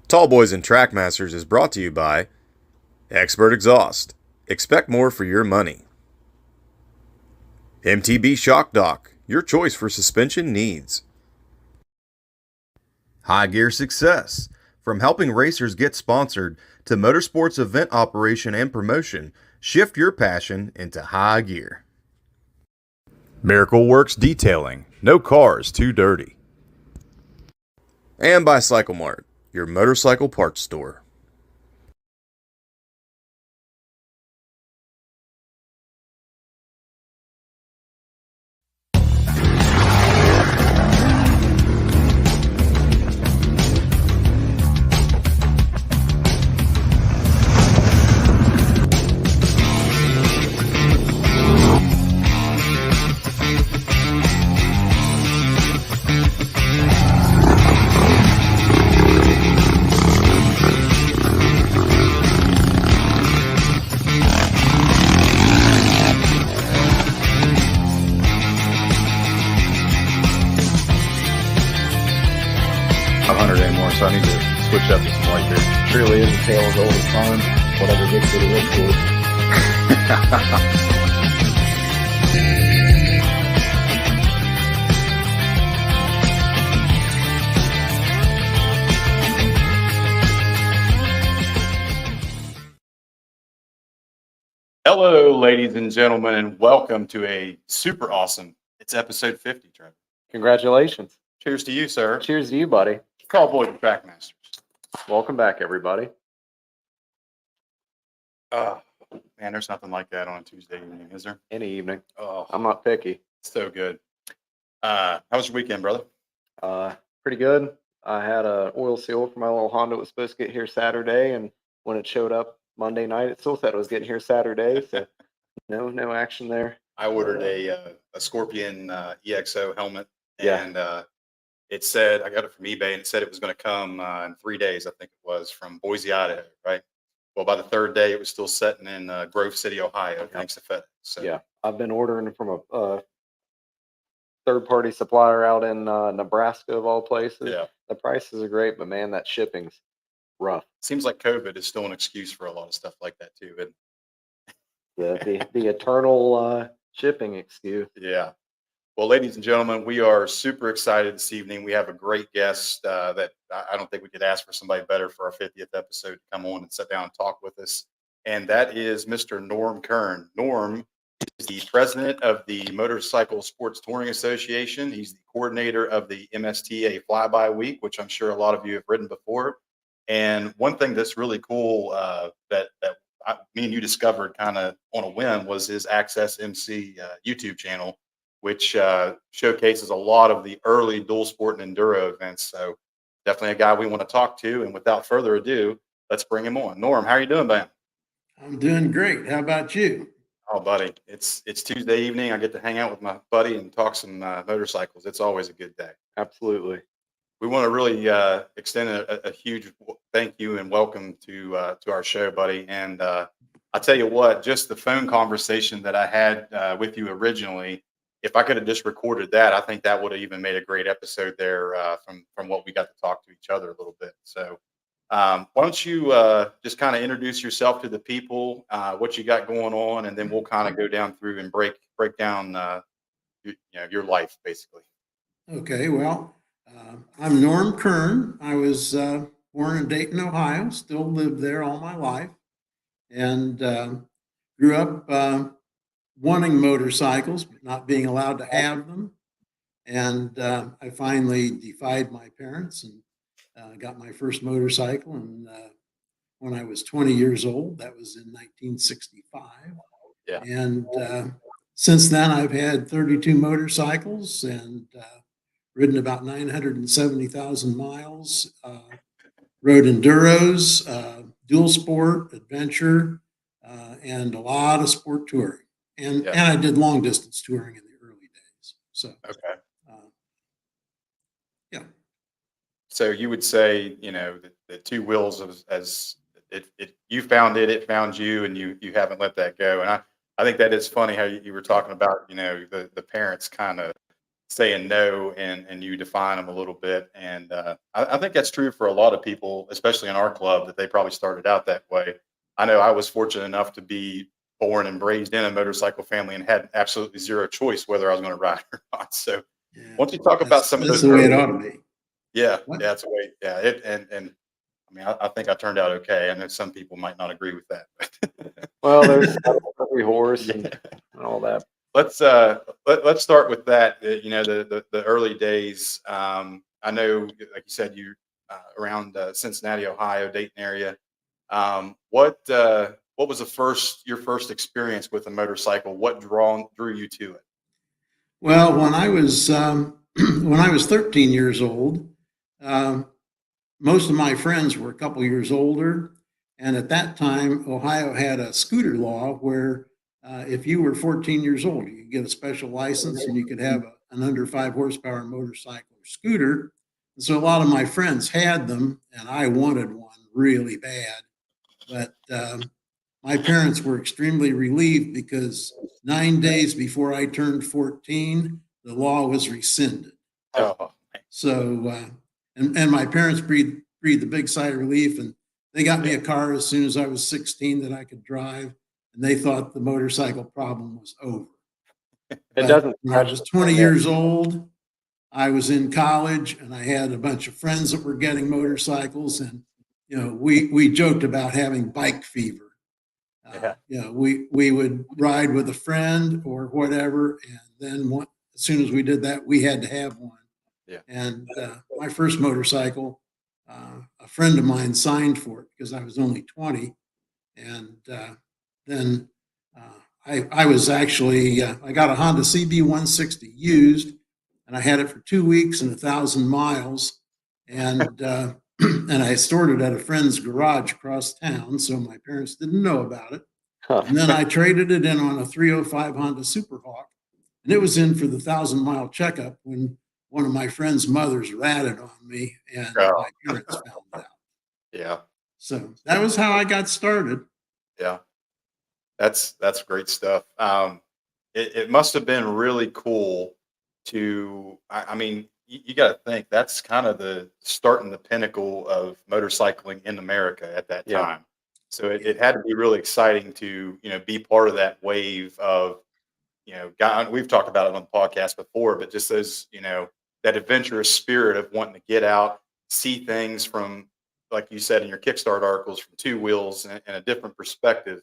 Tallboys and Trackmasters is brought to you by Expert Exhaust. Expect more for your money. MTB Shock Dock, your choice for suspension needs. High Gear Success. From helping racers get sponsored to motorsports event operation and promotion, shift your passion into high gear. Miracle Works Detailing. No cars too dirty. And by Cycle Mart, your motorcycle parts store. So I need to switch up to some white beer. Truly is a tale as old as time. Whatever gets you to look for Hello, ladies and gentlemen, and welcome to a super awesome. It's episode 50, Trevor. Congratulations. Cheers to you, sir. Cheers to you, buddy. Tallboys and Trackmasters. Welcome back, everybody. Oh, man, there's nothing like that on a Tuesday evening, is there? Any evening. Oh, I'm not picky. so good. How was your weekend, brother? Pretty good. I had a oil seal for my little Honda. It was supposed to get here Saturday, and when it showed up Monday night, it still said it was getting here Saturday. So no action there. I ordered a Scorpion EXO helmet, Yeah. and it said, I got it from eBay, and it said it was going to come in 3 days, I think it was, from Boise, Idaho, right? Well, by the third day, it was still sitting in Grove City, Ohio, thanks to FedEx. So, Yeah, I've been ordering from a third-party supplier out in Nebraska, of all places. yeah. The prices are great, but man, that shipping's rough. Seems like COVID is still an excuse for a lot of stuff like that, too. The eternal shipping excuse. Yeah. Well, ladies and gentlemen, we are super excited this evening. We have a great guest that I don't think we could ask for somebody better for our 50th episode to come on and sit down and talk with us. And that is Mr. Norm Kern. Norm is the president of the Motorcycle Sports Touring Association. He's the coordinator of the MSTA Flyby Week, which I'm sure a lot of you have ridden before. And one thing that's really cool that me and you discovered kind of on a whim was his Access MC YouTube channel, which showcases a lot of the early dual sport and enduro events. So definitely a guy we want to talk to. And without further ado, let's bring him on. Norm, how are you doing, man? I'm doing great. How about you? Oh, buddy, it's Tuesday evening. I get to hang out with my buddy and talk some motorcycles. It's always a good day. Absolutely. We want to really extend a huge thank you and welcome to our show, buddy. And I'll tell you what, just the phone conversation that I had with you originally, if I could have just recorded that, I think that would have even made a great episode there from what we got to talk to each other a little bit. So why don't you just kind of introduce yourself to the people, what you got going on, and then we'll kind of go down through and break down your life, basically. Okay, well, I'm Norm Kern. I was born in Dayton, Ohio, still lived there all my life, and grew up wanting motorcycles, but not being allowed to have them. And I finally defied my parents and got my first motorcycle. And when I was 20 years old, that was in 1965. Yeah. And since then, I've had 32 motorcycles and ridden about 970,000 miles, rode enduros, dual sport, adventure, and a lot of sport touring. And I did long distance touring in the early days. So, Okay. yeah. So you would say, the two wheels as you found it found you, and you haven't let that go. And I think that is funny how you were talking about, the parents kind of saying no, and you define them a little bit. And I think that's true for a lot of people, especially in our club, that they probably started out that way. I know I was fortunate enough to be born and raised in a motorcycle family and had absolutely zero choice whether I was going to ride or not. So, Yeah, once you talk about some of that's those the way it early, ought to be. yeah, What? yeah, it's a way, yeah, it and I mean, I think I turned out okay. I know some people might not agree with that, but Well, there's saddle for every horse yeah. and all that. Let's start with that. You know, the early days. I know, like you said, you around Cincinnati, Ohio, Dayton area. What was your first experience with a motorcycle? What drew you to it? Well, when I was when I was 13 years old, um, most of my friends were a couple years older, and at that time, Ohio had a scooter law where if you were 14 years old, you could get a special license and you could have an under 5 horsepower motorcycle or scooter. And so a lot of my friends had them, and I wanted one really bad. But my parents were extremely relieved because 9 days before I turned 14, the law was rescinded. Oh, So, and my parents breathed a big sigh of relief, and they got me a car as soon as I was 16 that I could drive, and they thought the motorcycle problem was over. It But doesn't when I scratch was the 20 itch. years old, I was in college, and I had a bunch of friends that were getting motorcycles, and we joked about having bike fever. yeah, We would ride with a friend or whatever, and then as soon as we did that, we had to have one. yeah. And my first motorcycle, a friend of mine signed for it because I was only 20. And then I was actually, I got a Honda CB 160 used, and I had it for 2 weeks and 1,000 miles. And, and I stored it at a friend's garage across town, so my parents didn't know about it. Huh. And then I traded it in on a 305 Honda Superhawk, and it was in for the 1,000 mile checkup when one of my friend's mothers ratted on me, and Oh, my parents found out. yeah, So that was how I got started. yeah. That's great stuff. It must have been really cool to. I mean, you got to think that's kind of the starting the pinnacle of motorcycling in America at that Yeah. time. So it had to be really exciting to be part of that wave of God, we've talked about it on the podcast before, but just those that adventurous spirit of wanting to get out, see things from, like you said in your Kickstart articles, from two wheels and a different perspective.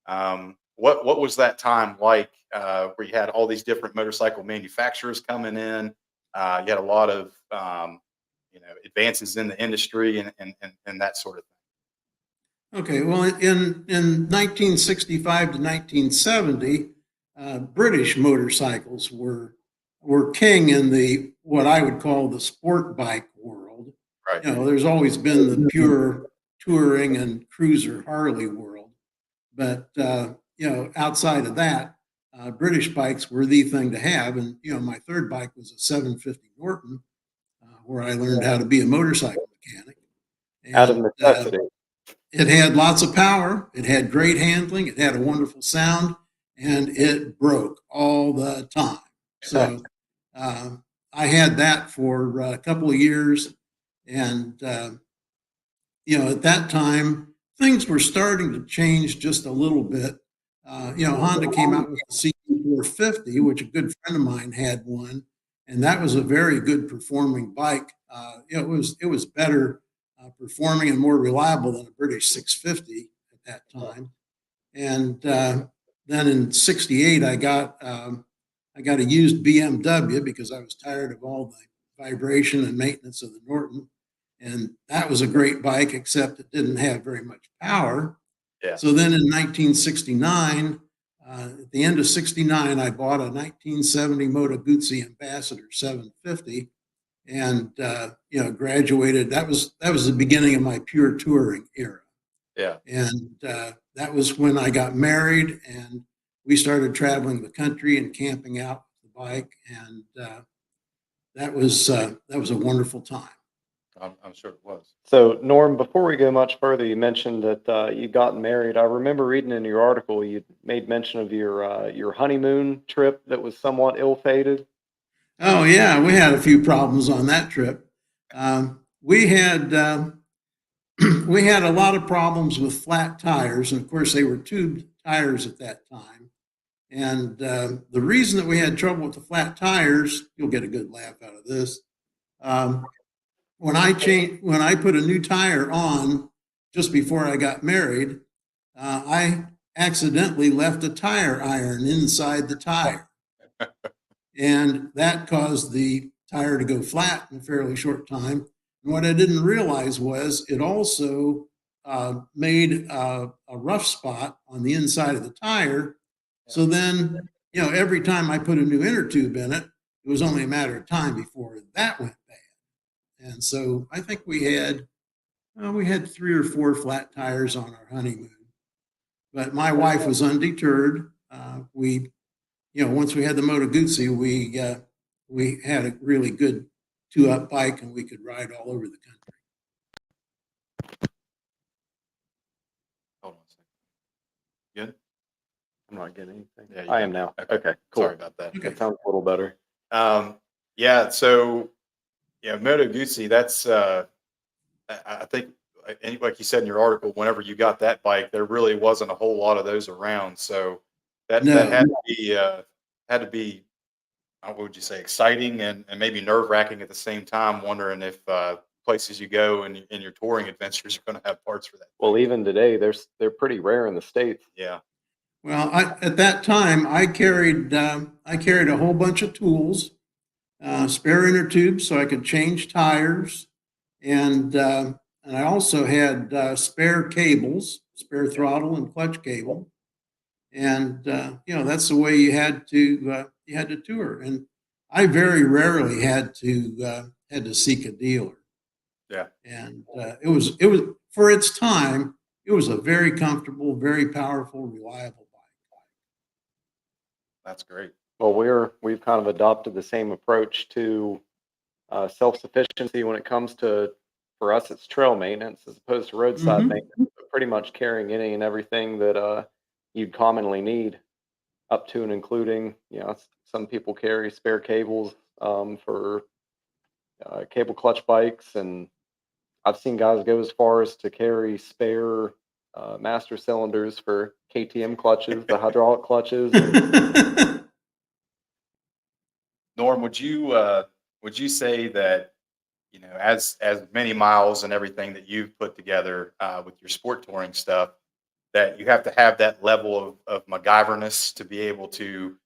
What was that time like, where you had all these different motorcycle manufacturers coming in? You had a lot of advances in the industry and that sort of Okay, well, in 1965 to 1970, British motorcycles were king in the what I would call the sport bike world. thing. Right. There's always been the pure touring and cruiser Harley world, but outside of that, British bikes were the thing to have. And my third bike was a 750 Norton, where I learned how to be a motorcycle mechanic. Out of And necessity. it had lots of power. It had great handling. It had a wonderful sound, and it broke all the time. So I had that for a couple of years, and at that time things were starting to change just a little bit. Honda came out with the CB450, which a good friend of mine had one, and that was a very good performing bike. It was better performing and more reliable than a British 650 at that time. And then in '68, I got a used BMW because I was tired of all the vibration and maintenance of the Norton. And that was a great bike, except it didn't have very much power. Yeah. So then in 1969, at the end of '69, I bought a 1970 Moto Guzzi Ambassador 750, and graduated. That was the beginning of my pure touring era. Yeah. And that was when I got married, and we started traveling the country and camping out with the bike, and that was a wonderful time. I'm sure it was. So, Norm, before we go much further, you mentioned that you got married. I remember reading in your article you made mention of your honeymoon trip that was somewhat ill-fated. Oh yeah, we had a few problems on that trip. We had we had a lot of problems with flat tires, and of course they were tubed tires at that time. And the reason that we had trouble with the flat tires, you'll get a good laugh out of this. Um, when I put a new tire on just before I got married, I accidentally left a tire iron inside the tire, and that caused the tire to go flat in a fairly short time. And what I didn't realize was it also made a rough spot on the inside of the tire. So then, every time I put a new inner tube in it, it was only a matter of time before that went bad. And so I think we had 3 or 4 flat tires on our honeymoon. But my wife was undeterred. Once we had the Moto Guzzi, we had a really good 2-up bike, and we could ride all over the country. Hold on a second. Good? I'm not getting anything. Yeah, you I did. am now. Okay. Okay, cool. Sorry about that. Okay. That sounds a little better. Yeah, so Moto Guzzi, that's I think, and like you said in your article, whenever you got that bike, there really wasn't a whole lot of those around. So that No. had to be, what would you say, exciting and maybe nerve wracking at the same time, wondering if places you go and in your touring adventures are going to have parts for that. Well, even today, they're pretty rare in the States. Yeah. Well, at that time, I carried a whole bunch of tools, spare inner tubes so I could change tires, and I also had spare cables, spare throttle and clutch cable, and that's the way you had to tour. And I very rarely had to seek a dealer. Yeah. And it was for its time, it was a very comfortable, very powerful, reliable bike. That's great. Well, we've kind of adopted the same approach to self-sufficiency when it comes to, for us, it's trail maintenance as opposed to roadside Mhm. maintenance. But pretty much carrying any and everything that you'd commonly need, up to and including, some people carry spare cables for cable clutch bikes, and I've seen guys go as far as to carry spare master cylinders for KTM clutches, the hydraulic clutches. Norm, would you say that, as many miles and everything that you've put together with your sport touring stuff, that you have to have that level of MacGyverness to be able to,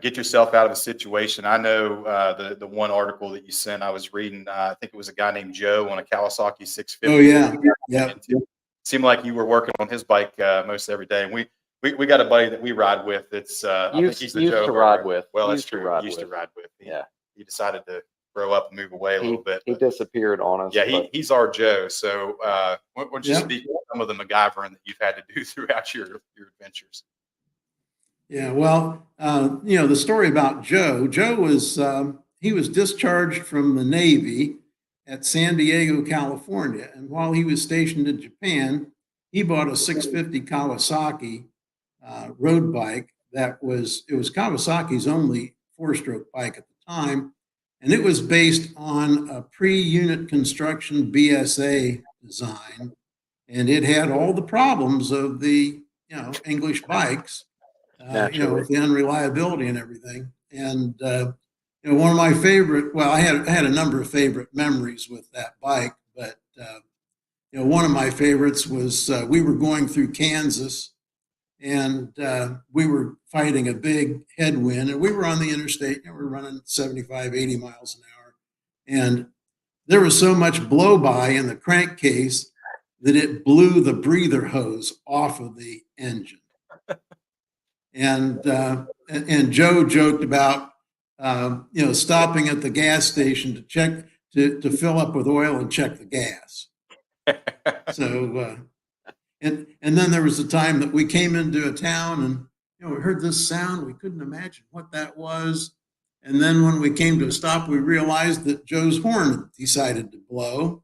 get yourself out of a situation? I know the one article that you sent, I was reading, I think it was a guy named Joe on a Kawasaki 650. Oh yeah, yeah. Seemed like you were working on his bike most every day. And we got a buddy that we ride with. It's I think he's the Used Joe to over ride there. with. Well, that's Used to true. ride Used to with. ride with. Yeah. He decided to grow up and move away a little bit. He but disappeared on us. yeah, but he's our Joe. So why don't you Yeah. speak to some of the MacGyvering that you've had to do throughout your adventures? Yeah, well, the story about Joe. Joe was he was discharged from the Navy at San Diego, California, and while he was stationed in Japan, he bought a 650 Kawasaki road bike. It was Kawasaki's only 4-stroke bike at the time, and it was based on a pre-unit construction BSA design, and it had all the problems of the English bikes. With the unreliability and everything. And one of my favorite, well, I had a number of favorite memories with that bike, but one of my favorites was we were going through Kansas, and we were fighting a big headwind, and we were on the interstate, we were running 75, 80 miles an hour, and there was so much blow by in the crankcase that it blew the breather hose off of the engine. And Joe joked about stopping at the gas station to check to fill up with oil and check the gas. So and then there was a time that we came into a town and we heard this sound. We couldn't imagine what that was. And then when we came to a stop, we realized that Joe's horn had decided to blow.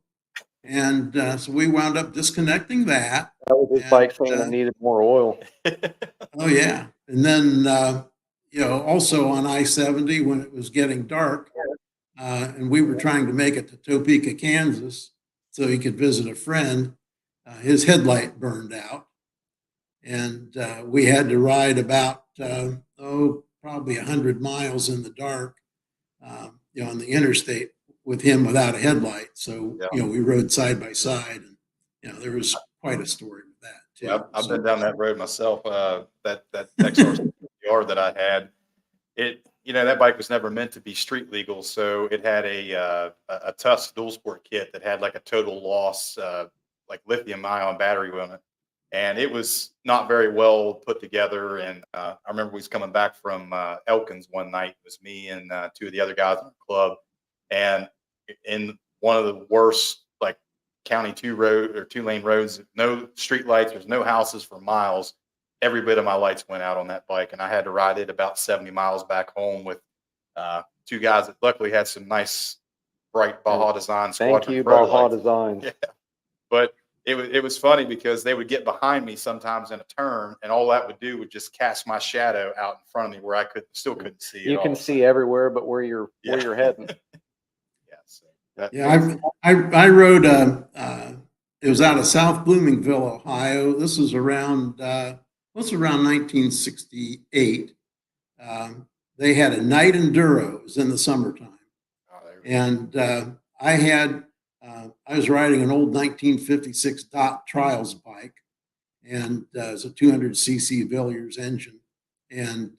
And so we wound up disconnecting that. That was his bike saying it needed more oil. Oh yeah. And then also on I-70 when it was getting dark, and we were trying to make it to Topeka, Kansas, so he could visit a friend. His headlight burned out, and we had to ride about probably 100 miles in the dark, on the interstate with him without a headlight. So we rode side by side, and there was quite a story with that too. Yeah, I've been down that road myself. That XR that I had, that bike was never meant to be street legal, so it had a Tusk dual sport kit that had like a total loss, like lithium ion battery on it, and it was not very well put together. And I remember we was coming back from Elkins one night. It was me and two of the other guys in the club, and in one of the worst like county 2-lane roads, no street lights, there's no houses for miles. Every bit of my lights went out on that bike, and I had to ride it about 70 miles back home with two guys that luckily had some nice bright Baja Design Thank you, Baja Design. Yeah. But it was funny because they would get behind me sometimes in a turn, and all that would do would just cast my shadow out in front of me where I couldn't see. You can see everywhere, but where you're heading. I rode. It was out of South Bloomingville, Ohio. This was around 1968. They had a night enduro. It was in the summertime, and I was riding an old 1956 Dot Trials bike, and it was a 200cc Villiers engine, and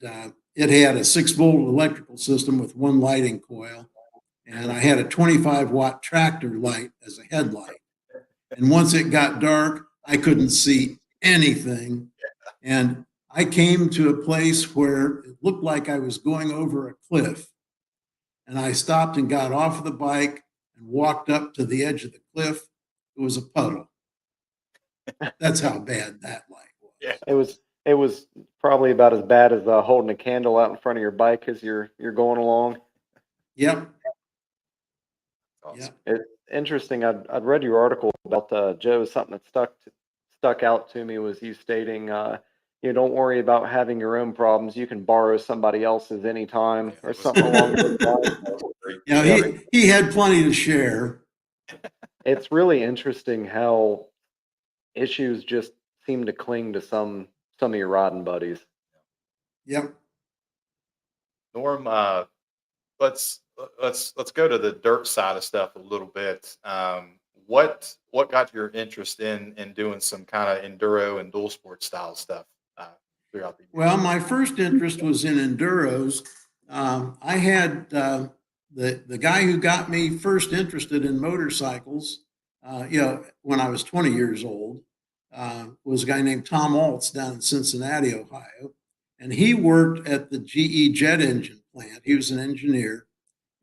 it had a 6-volt electrical system with one lighting coil, and I had a 25-watt tractor light as a headlight. And once it got dark, I couldn't see anything, and I came to a place where it looked like I was going over a cliff, and I stopped and got off the bike and walked up to the edge of the cliff. It was a puddle. That's how bad that light was. Yeah. It was probably about as bad as holding a candle out in front of your bike as you're going along. Yep. Awesome. Yeah. It's interesting. I'd read your article about Joe. Something that stuck out to me was you stating, don't worry about having your own problems. You can borrow somebody else's anytime, or something along those lines. Yeah, he had plenty to share. It's really interesting how issues just seem to cling to some of your riding buddies. Yep. Norm, let's go to the dirt side of stuff a little bit. What got your interest in doing some kind of enduro and dual sport style stuff throughout the years? Well, my first interest was in enduros. I had the guy who got me first interested in motorcycles, when I was 20 years old, was a guy named Tom Altz down in Cincinnati, Ohio. And he worked at the GE jet engine plant. He was an engineer.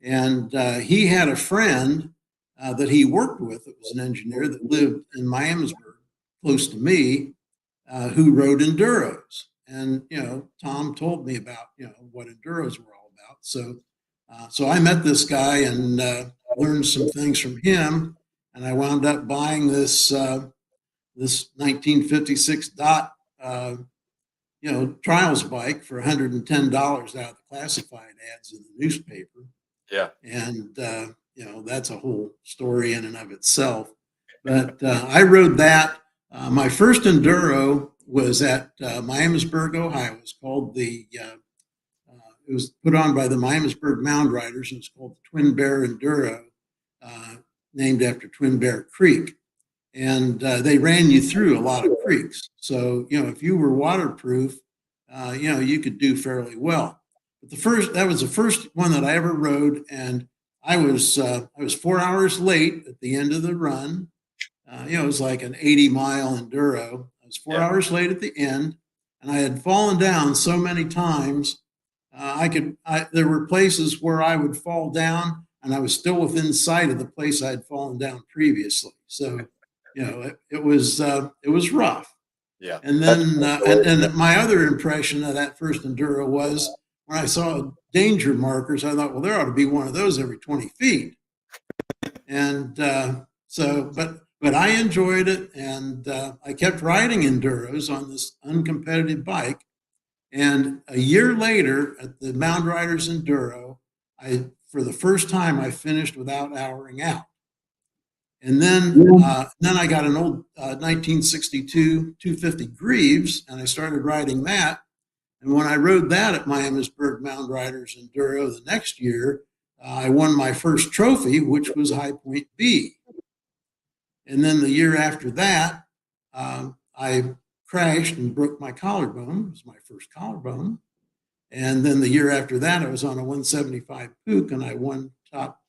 And he had a friend that he worked with that was an engineer that lived in Miamisburg, close to me, who rode enduros. And, Tom told me about, what enduros were all about. So I met this guy and learned some things from him. And I wound up buying this 1956 Dot, trials bike for $110 out of the classified ads in the newspaper. Yeah. And, that's a whole story in and of itself. But I rode that. My first enduro was at Miamisburg, Ohio. It was called it was put on by the Miamisburg Mound Riders, and it's called the Twin Bear Enduro, named after Twin Bear Creek. And they ran you through a lot of creeks. So, if you were waterproof, you could do fairly well. But that was the first one that I ever rode, and I was 4 hours late at the end of the run. It was like an 80-mile enduro. I was 4 hours late at the end, and I had fallen down so many times. There were places where I would fall down, and I was still within sight of the place I had fallen down previously. So, it was rough. Yeah. And then, and my other impression of that first enduro was when I saw danger markers, I thought, well, there ought to be one of those every 20 feet. And but I enjoyed it, and I kept riding enduros on this uncompetitive bike. And a year later at the Mound Riders Enduro, for the first time, I finished without houring out. And then I got an old 1962 250 Greaves, and I started riding that. And when I rode that at Miamisburg Mound Riders Enduro the next year, I won my first trophy, which was High Point B. And then the year after that, I crashed and broke my collarbone. It was my first collarbone. And then the year after that, I was on a 175 Puke, and I won top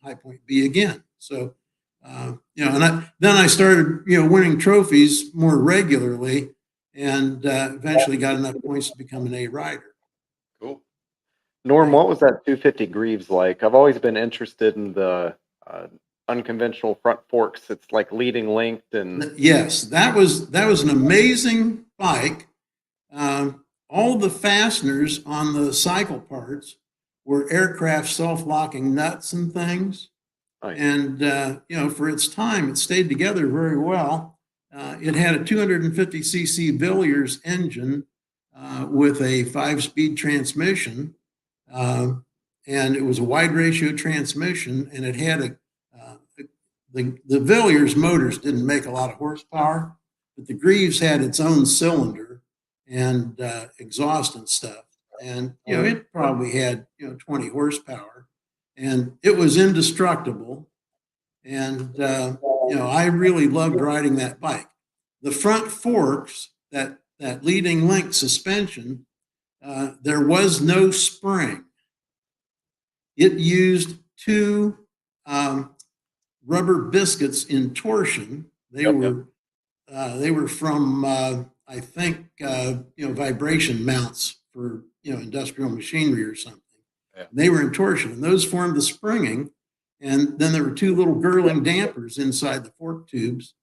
High Point B again. So, then I started, winning trophies more regularly, and eventually got enough points to become an A rider. Cool. Norm, what was that 250 Greaves like? I've always been interested in the unconventional front forks. It's like leading linked, and yes, that was an amazing bike. All the fasteners on the cycle parts were aircraft self-locking nuts and things. nice. And, for its time, it stayed together very well. It had a 250cc Villiers engine with a 5-speed transmission. And it was a wide ratio transmission, and it had the Villiers motors didn't make a lot of horsepower, but the Greaves had its own cylinder and exhaust and stuff. And, it probably had, 20 horsepower, and it was indestructible. And, I really loved riding that bike. The front forks, that leading link suspension, there was no spring. It used two rubber biscuits in torsion. They were from, I think, vibration mounts for, industrial machinery or something. Yeah. They were in torsion, and those formed the springing. And then there were two little gurling dampers inside the fork tubes.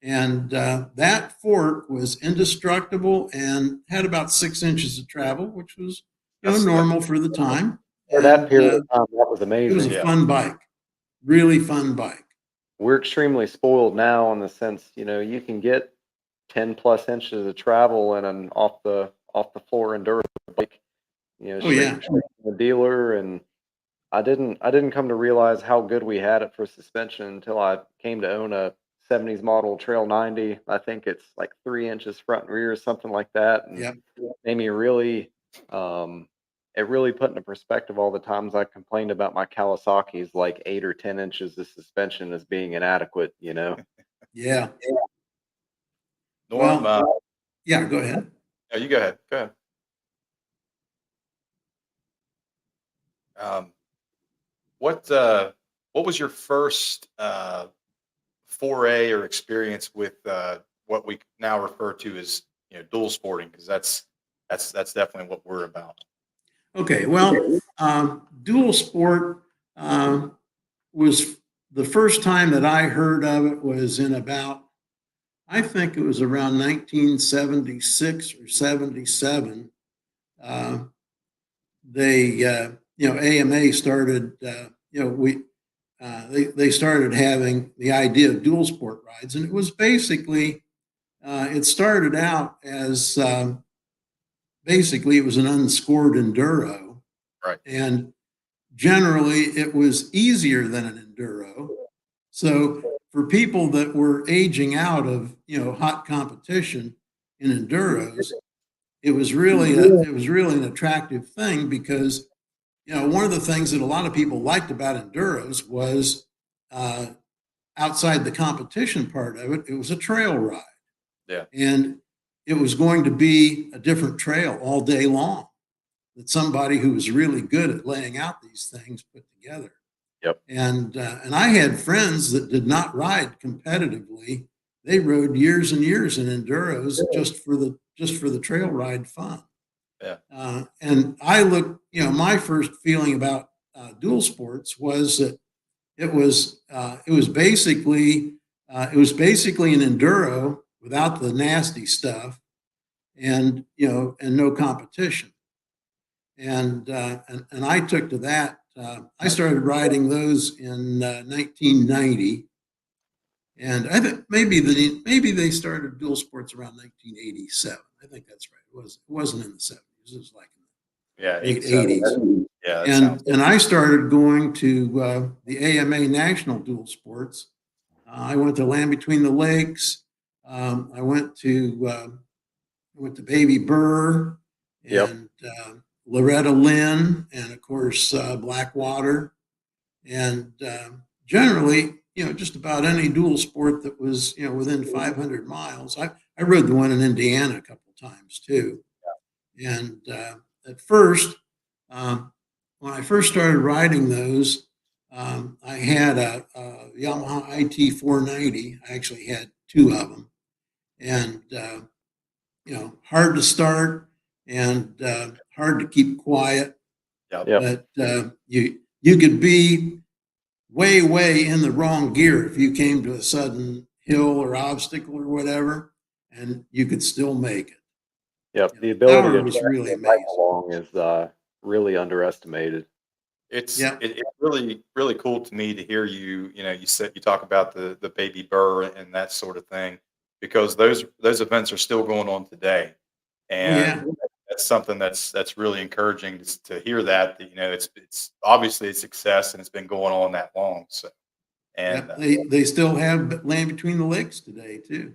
And that fork was indestructible and had about 6 inches of travel, which was, normal for the time. For that And, period of time, that was it was amazing. a fun bike, really fun bike. We're extremely spoiled now in the sense, you can get 10 plus inches of travel in an off the floor enduro bike, Oh, yeah. straight from the dealer. And I didn't come to realize how good we had it for suspension until I came to own a 70s model Trail 90. I think it's like 3 inches front and rear, something like that. And Yep. made me really, it really put into perspective all the times I complained about my Kawasaki's like 8 or 10 inches of suspension as being inadequate, Yeah. Norm, Well, yeah, go ahead. no, you go ahead. Go ahead. What was your first foray or experience with what we now refer to as dual sporting? Because that's definitely what we're about. Okay, well, dual sport was the first time that I heard of it was in about, I think it was around 1976 or 77. AMA started, they started having the idea of dual sport rides, and it was basically, it started out as basically it was an unscored enduro, Right. and generally it was easier than an enduro. So for people that were aging out of hot competition in enduros, it was really an attractive thing because one of the things that a lot of people liked about enduros was outside the competition part of it, it was a trail ride. Yeah. And it was going to be a different trail all day long that somebody who was really good at laying out these things put together. Yep. And I had friends that did not ride competitively. They rode years and years in enduros just for the trail ride fun. Yeah. And I looked, my first feeling about dual sports was that it was basically an enduro without the nasty stuff, and no competition. And I took to that. I started riding those in 1990, And I think maybe they started dual sports around 1987. I think that's right. It wasn't in the 70s. It was like Yeah, late 87. 80s. Yeah, that sounds And I started going to the AMA National Dual Sports. I went to Land Between the Lakes. I went to Baby Burr Yep. and Loretta Lynn, and of course Blackwater, and generally, just about any dual sport that was within 500 miles. I rode the one in Indiana a couple of times too, and at first, when I first started riding those, I had a Yamaha IT 490. I actually had two of them, and hard to start and hard to keep quiet. Yep. Yep. But you could be way in the wrong gear if you came to a sudden hill or obstacle or whatever, and you could still make it. Yep. The Power ability to was drag really it right amazing. along is really underestimated. It's Yeah. it's really cool to me to hear you. You talk about the Baby Burr and that sort of thing, because those events are still going on today, Oh yeah. and that's something that's really encouraging to hear that it's obviously a success and it's been going on that long. So and Yep. They still have Land Between the Lakes today too.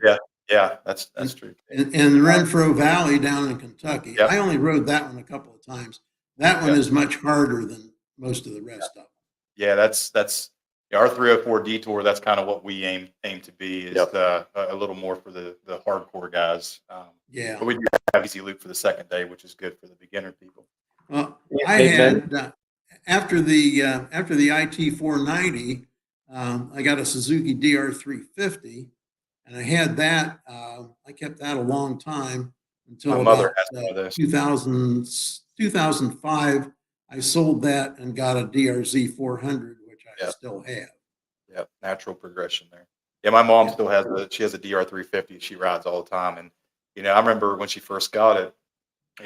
yeah, that's And, true. and the Renfro Valley down in Kentucky. Yep. I only rode that one a couple of times. That one Yep. is much harder than most of the rest of them. Yeah, that's our 304 detour. That's kind of what we aim to be, is Yep. a little more for the hardcore guys. Yeah. But we do have easy loop for the second day, which is good for the beginner people. Well, Yeah, I hey, Ben. had after the IT 490, I got a Suzuki DR 350, and I had that. I kept that a long time until My mother about has one of those. 2005. I sold that and got a DRZ 400, which I Yep. still have. Yep, natural progression there. Yeah, my mom Yeah. still has she has a DR 350. She rides all the time, and I remember when she first got it.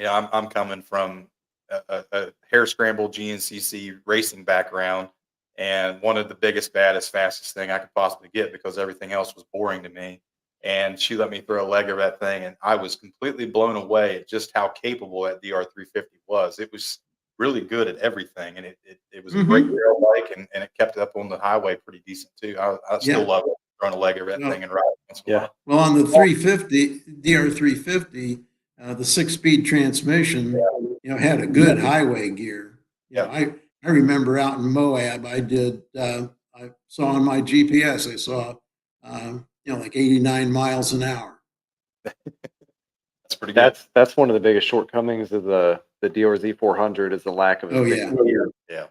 I'm coming from a hair scramble GNCC racing background, and one of the biggest, baddest, fastest thing I could possibly get, because everything else was boring to me. And she let me throw a leg of that thing, and I was completely blown away at just how capable that DR 350 was. It was really good at everything, and it was a great Mhm. trail bike, and it kept it up on the highway pretty decent too. I still Yeah. love it, throwing a leg of that Well, thing and riding once in a Yeah. while. Well, on the 350 DR 350, the 6-speed transmission, had a good highway gear. Yeah. I remember out in Moab, I saw on my GPS, I saw, like 89 miles an hour. That's pretty good. That's one of the biggest shortcomings of the DRZ 400 is the lack of a Oh, six yeah. gear. Yeah.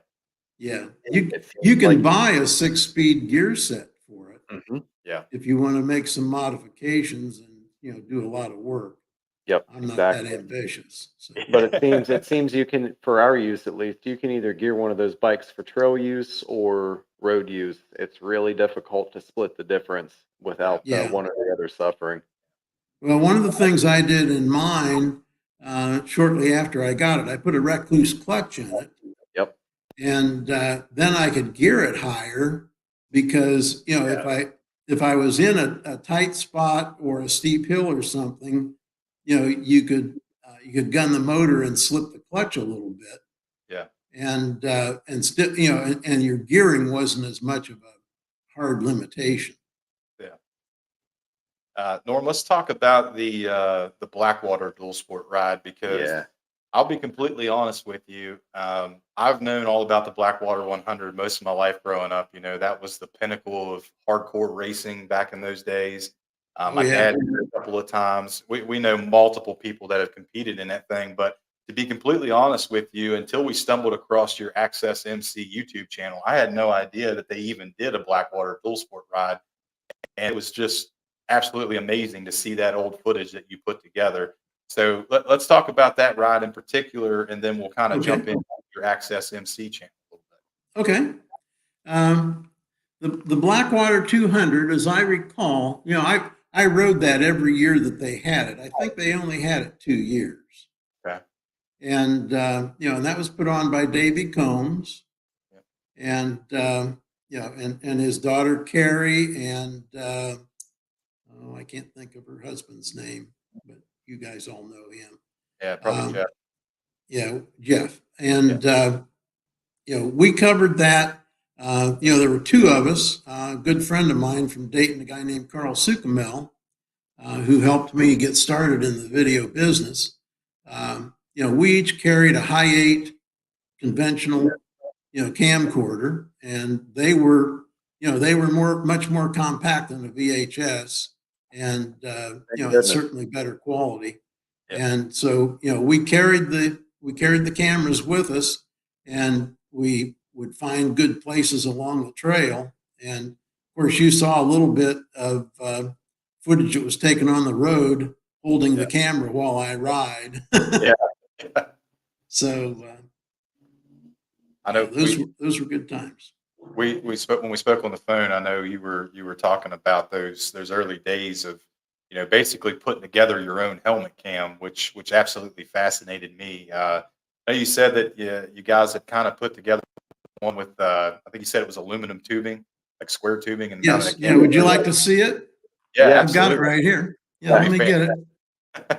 Yeah. It seems You can like- buy a 6-speed gear set for it Mhm. if you want to make some modifications and, do a lot of work. Yep, I'm not that exactly. ambitious. So. But it seems you can, for our use at least, you can either gear one of those bikes for trail use or road use. It's really difficult to split the difference without Yeah. one or the other suffering. Well, one of the things I did in mine shortly after I got it, I put a recluse clutch in it, Yep. and then I could gear it higher because if I was in a tight spot or a steep hill or something, you could gun the motor and slip the clutch a little bit, Yeah. and still and your gearing wasn't as much of a hard limitation. Norm, let's talk about the Blackwater dual sport ride, because Yeah. I'll be completely honest with you. I've known all about the Blackwater 100 most of my life growing up. That was the pinnacle of hardcore racing back in those days. Oh, My yeah. dad did it a couple of times. We know multiple people that have competed in that thing. But to be completely honest with you, until we stumbled across your Access MC YouTube channel, I had no idea that they even did a Blackwater dual sport ride. And it was just absolutely amazing to see that old footage that you put together. So let's talk about that ride in particular, and then we'll kind of Okay. jump into your Access MC channel a little bit. Okay. The Blackwater 200, as I recall, I rode that every year that they had it. I think they only had it 2 years. Okay. And, and that was put on by Davy Combs. Yep. And and his daughter Carrie, and I can't think of her husband's name, but you guys all know him. Yeah, probably Jeff. Yeah, Jeff. And we covered that. There were two of us. A good friend of mine from Dayton, a guy named Carl Sukamel, who helped me get started in the video business. We each carried a high 8 conventional, camcorder, and they were much more compact than a VHS, and it's certainly better quality. Yeah. And so, we carried the cameras with us, and we would find good places along the trail. And of course, you saw a little bit of footage that was taken on the road holding the camera while I ride. Yeah. So I know those were good times. We spoke when we spoke on the phone. I know you were talking about those early days of basically putting together your own helmet cam, which absolutely fascinated me. I know you said that you guys had kind of put together one with I think you said it was aluminum tubing, like square tubing, and yes, yeah. Would you like to see it? Yeah, I've got it right here. Yeah, let me get it.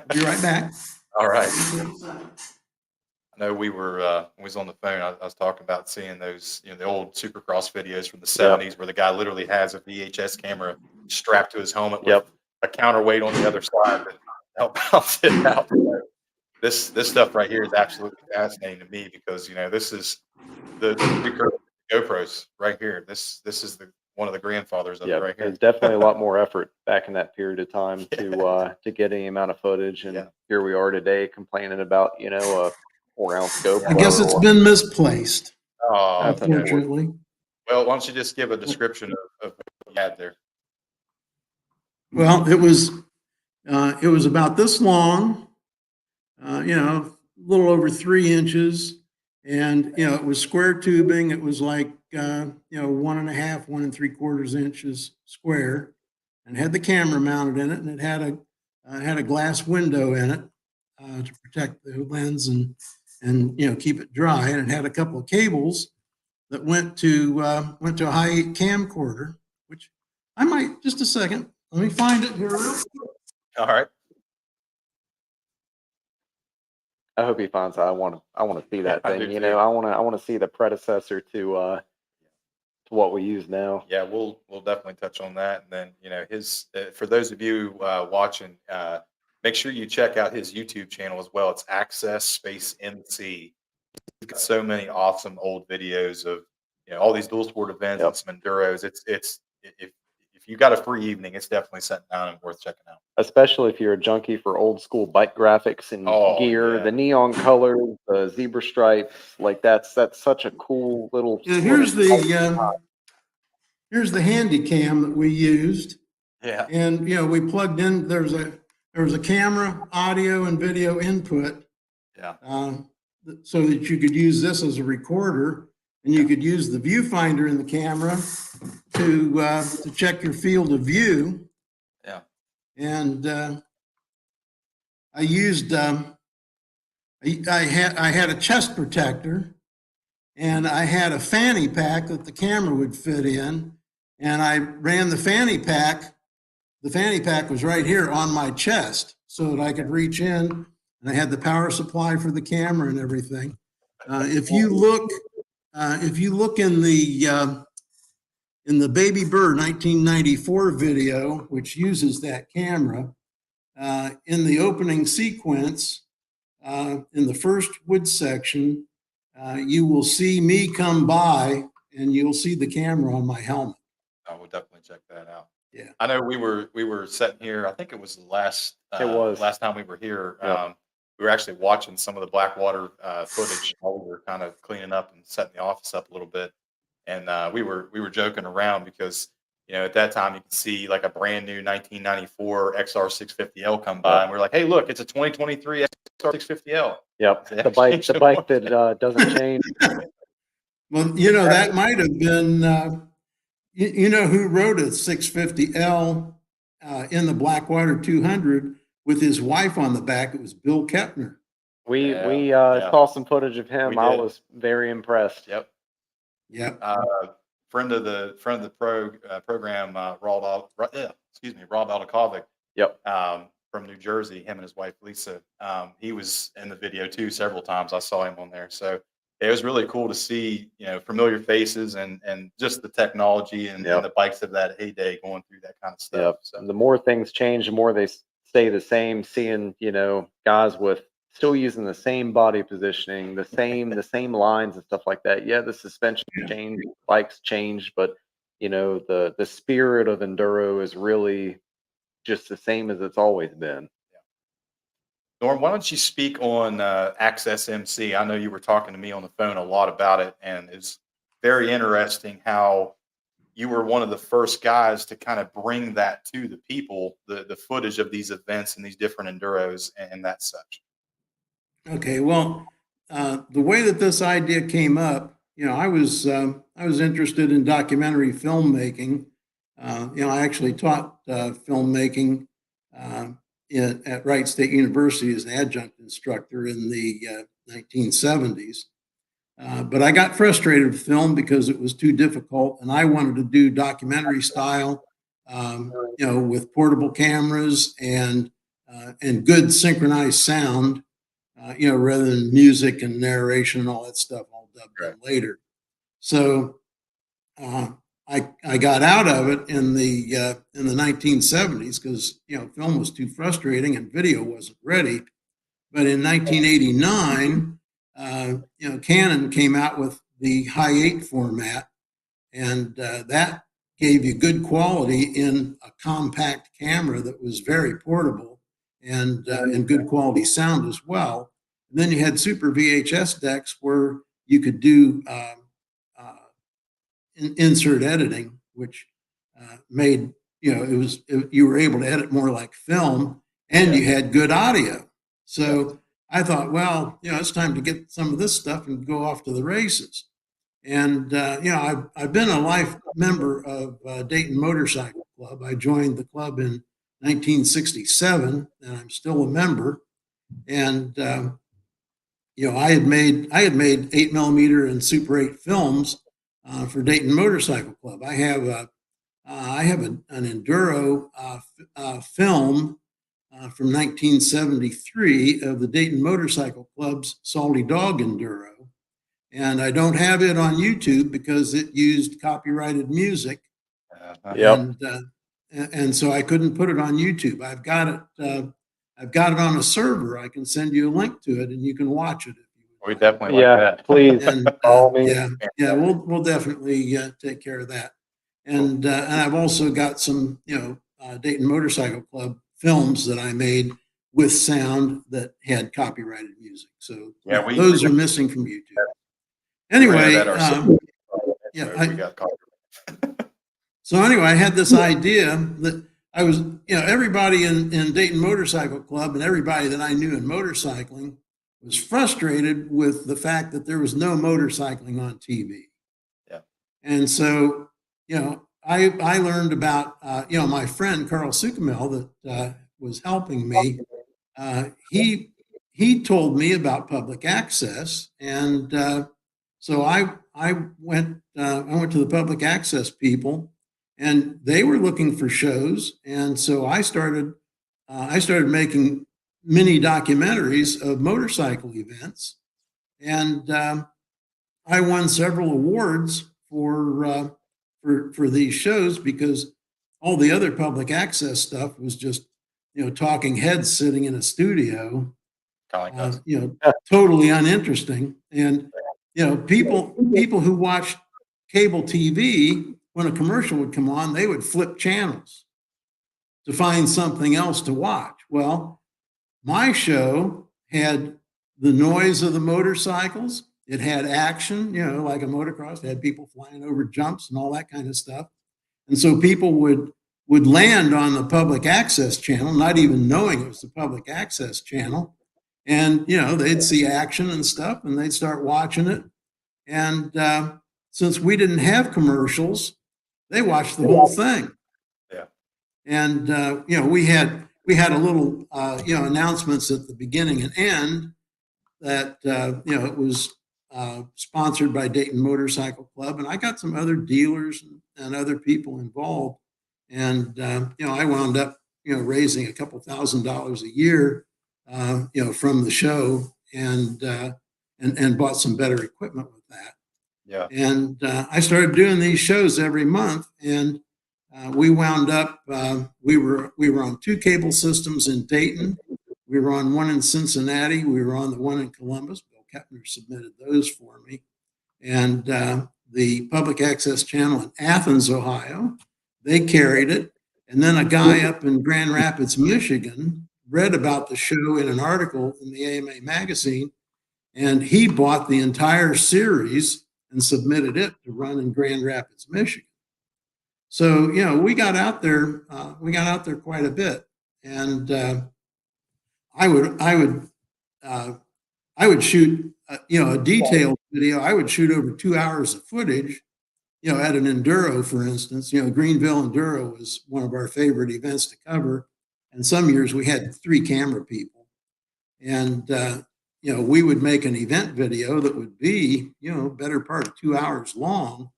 Be right back. All right. I know we were when we was on the phone. I was talking about seeing those, the old Supercross videos from the '70s, where the guy literally has a VHS camera strapped to his helmet with a counterweight on the other side that help bounce it out. This stuff right here is absolutely fascinating to me because this is the GoPros right here. This is one of the grandfathers of it right here. It's definitely a lot more effort back in that period of time to get any amount of footage, and here we are today complaining about a 4-ounce GoPro. I guess it's been misplaced. Oh, unfortunately. Well, why don't you just give a description of what you had there? Well, it was about this long, a little over 3 inches, and it was square tubing. It was like 1.5, 1 3/4 inches square, and had the camera mounted in it, and it had a glass window in it to protect the lens and keep it dry, and it had a couple of cables that went to a high 8 camcorder, which I might, just a second, let me find it here real quick. All right. I hope he finds it. I want to see that thing. I want to see the predecessor to what we use now. Yeah, we'll definitely touch on that, and then his for those of you watching, make sure you check out his YouTube channel as well. It's Access Space MC. He's got so many awesome old videos of all these dual sport events and some enduros. It's if you got a free evening, it's definitely sitting down and worth checking out. Especially if you're a junkie for old school bike graphics and gear, the neon colors, the zebra stripes, like that's such a cool little. Yeah, here's the handy cam that we used. Yeah. And we plugged in. There was a camera, audio, and video input. Yeah. So that you could use this as a recorder, and you could use the viewfinder in the camera to check your field of view. Yeah. And I used I had a chest protector, and I had a fanny pack that the camera would fit in, and I ran the fanny pack. The fanny pack was right here on my chest, so that I could reach in, and I had the power supply for the camera and everything. If you look in the Baby Bird 1994 video, which uses that camera, in the opening sequence, in the first wood section, you will see me come by, and you'll see the camera on my helmet. I will definitely check that out. Yeah, I know we were sitting here. I think it was last time we were here. We were actually watching some of the Blackwater footage while we were kind of cleaning up and setting the office up a little bit, and we were joking around because at that time you could see like a brand new 1994 XR650L come by, and we're like, hey, look, it's a 2023 XR650L. Yep, the bike that doesn't change. Well, that might have been. Who rode a 650L in the Blackwater 200 with his wife on the back? It was Bill Kepner. We saw some footage of him. I was very impressed. Yep. Yep. friend of the program, Rob Aldakovic, Yep. from New Jersey, him and his wife Lisa. He was in the video too several times. I saw him on there. So it was really cool to see, familiar faces and just the technology and the bikes of that heyday going through that kind of stuff. Yep. So The more things change, the more they stay the same. Seeing, guys with still using the same body positioning, the same lines and stuff like that. Yeah, the suspension changed, bikes changed, but the spirit of enduro is really just the same as it's always been. Norm, why don't you speak on Access MC? I know you were talking to me on the phone a lot about it, and it's very interesting how you were one of the first guys to kind of bring that to the people, the footage of these events and these different enduros and that such. Okay, well, the way that this idea came up, I was interested in documentary filmmaking. I actually taught filmmaking at Wright State University as an adjunct instructor in the 1970s. But I got frustrated with film because it was too difficult, and I wanted to do documentary style, with portable cameras and good synchronized sound. Rather than music and narration and all that stuff all dubbed in later. So I got out of it in the 1970s because film was too frustrating and video wasn't ready. But in 1989, Canon came out with the high 8 format, and that gave you good quality in a compact camera that was very portable and good quality sound as well. And then you had super VHS decks where you could do insert editing, which made you were able to edit more like film, and you had good audio. So I thought, well, it's time to get some of this stuff and go off to the races. And I've been a life member of Dayton Motorcycle Club. I joined the club in 1967, and I'm still a member. And I had made 8mm and Super 8 films for Dayton Motorcycle Club. I have an enduro film from 1973 of the Dayton Motorcycle Club's Salty Dog Enduro. And I don't have it on YouTube because it used copyrighted music. And so I couldn't put it on YouTube. I've got it on a server. I can send you a link to it and you can watch it. We definitely like that. Please. And we'll definitely take care of that. And I've also got some, Dayton Motorcycle Club films that I made with sound that had copyrighted music. So those are missing from YouTube. Anyway, so anyway, I had this idea that I was, everybody in Dayton Motorcycle Club and everybody that I knew in motorcycling was frustrated with the fact that there was no motorcycling on TV. Yeah. And so, I learned about, my friend Carl Sukamel that was helping me. He told me about public access, and so I went to the public access people, and they were looking for shows, and so I started making mini documentaries of motorcycle events, and I won several awards for these shows because all the other public access stuff was just talking heads sitting in a studio, totally uninteresting. And people who watched cable TV, when a commercial would come on, they would flip channels to find something else to watch. Well, my show had the noise of the motorcycles. It had action, like a motocross. It had people flying over jumps and all that kind of stuff. And so people would land on the public access channel, not even knowing it was the public access channel. And, they'd see action and stuff, and they'd start watching it. And since we didn't have commercials, they watched the whole thing. Yeah. And, we had a little, announcements at the beginning and end that, it was sponsored by Dayton Motorcycle Club, and I got some other dealers and other people involved. And I wound up raising a couple $1,000s a year, from the show, and bought some better equipment with that. Yeah. And I started doing these shows every month, and we wound up. We were on 2 cable systems in Dayton. We were on one in Cincinnati. We were on the one in Columbus. Bill Kepner submitted those for me, and the public access channel in Athens, Ohio. They carried it, and then a guy up in Grand Rapids, Michigan, read about the show in an article in the AMA magazine, and he bought the entire series and submitted it to run in Grand Rapids, Michigan. So we got out there. We got out there quite a bit, and I would shoot a detailed video. I would shoot over 2 hours of footage. At an enduro, for instance. Greenville Enduro was one of our favorite events to cover, and some years we had 3 camera people, and we would make an event video that would be better part of 2 hours long,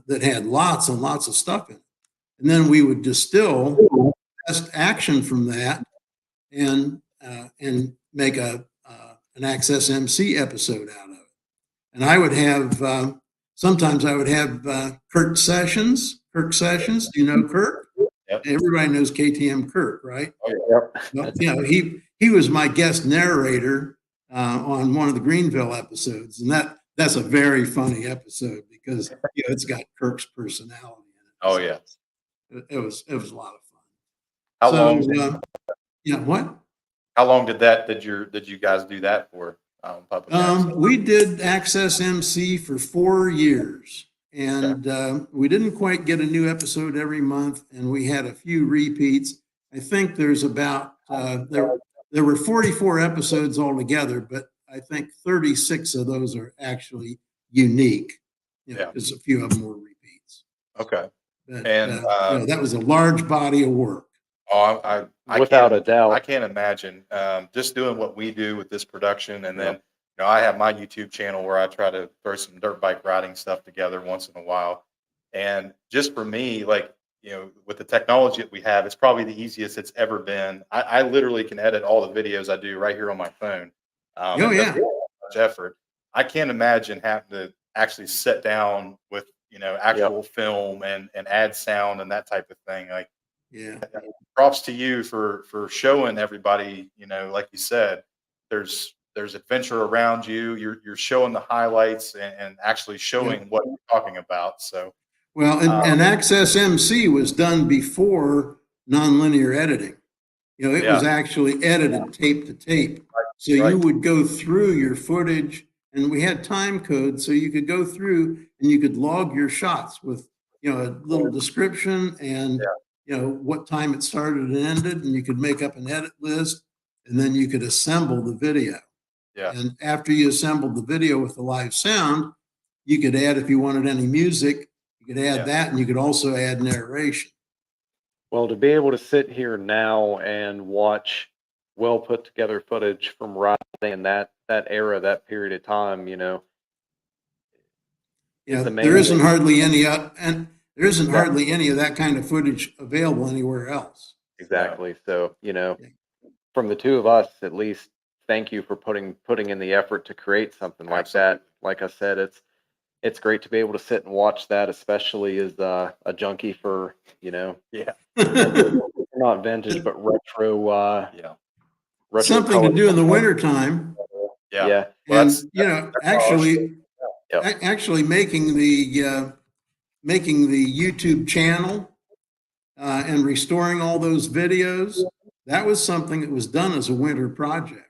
that had lots and lots of stuff in it, and then we would distill best action from that and make an Access MC episode out of it. And I would have sometimes I would have Kirk Sessions. Kirk Sessions, do you know Kirk? Yep. Everybody knows KTM Kirk, right? Yep. Well, he was my guest narrator on one of the Greenville episodes, and that's a very funny episode because it's got Kirk's personality in it. Oh yeah. It was a lot of fun. How So, long? what? How long did you guys do that for? Public access? We did Access MC for 4 years, and we didn't quite get a new episode every month, and we had a few repeats. I think there's about there were 44 episodes altogether, but I think 36 of those are actually unique. Because a few of them were repeats. Okay. But, And that was a large body of work. Oh, I Without can't- a doubt. I can't imagine just doing what we do with this production, and then I have my YouTube channel where I try to throw some dirt bike riding stuff together once in a while, and just for me, like with the technology that we have, it's probably the easiest it's ever been. I literally can edit all the videos I do right here on my phone. It doesn't take much effort. I can't imagine having to actually sit down with actual film and add sound and that type of thing. Like, props to you for showing everybody, like you said, there's adventure around you. You're showing the highlights and actually showing what you're talking about. So well, and Access MC was done before nonlinear editing. It was actually edited tape to tape. So you would go through your footage, and we had time codes, so you could go through and you could log your shots with a little description and what time it started and ended, and you could make up an edit list, and then you could assemble the video. Yeah. And after you assembled the video with the live sound, you could add, if you wanted any music, you could add that, and you could also add narration. Well, to be able to sit here now and watch well put together footage from riding in that era, that period of time, there isn't hardly any hardly any of that kind of footage available anywhere else. Exactly. So, from the two of us, at least, thank you for putting in the effort to create something like that. Like I said, it's great to be able to sit and watch that, especially as a junkie for, not vintage, but retro, retro something to do in the wintertime. Yeah. Well, And actually making the YouTube channel and restoring all those videos, that was something that was done as a winter project.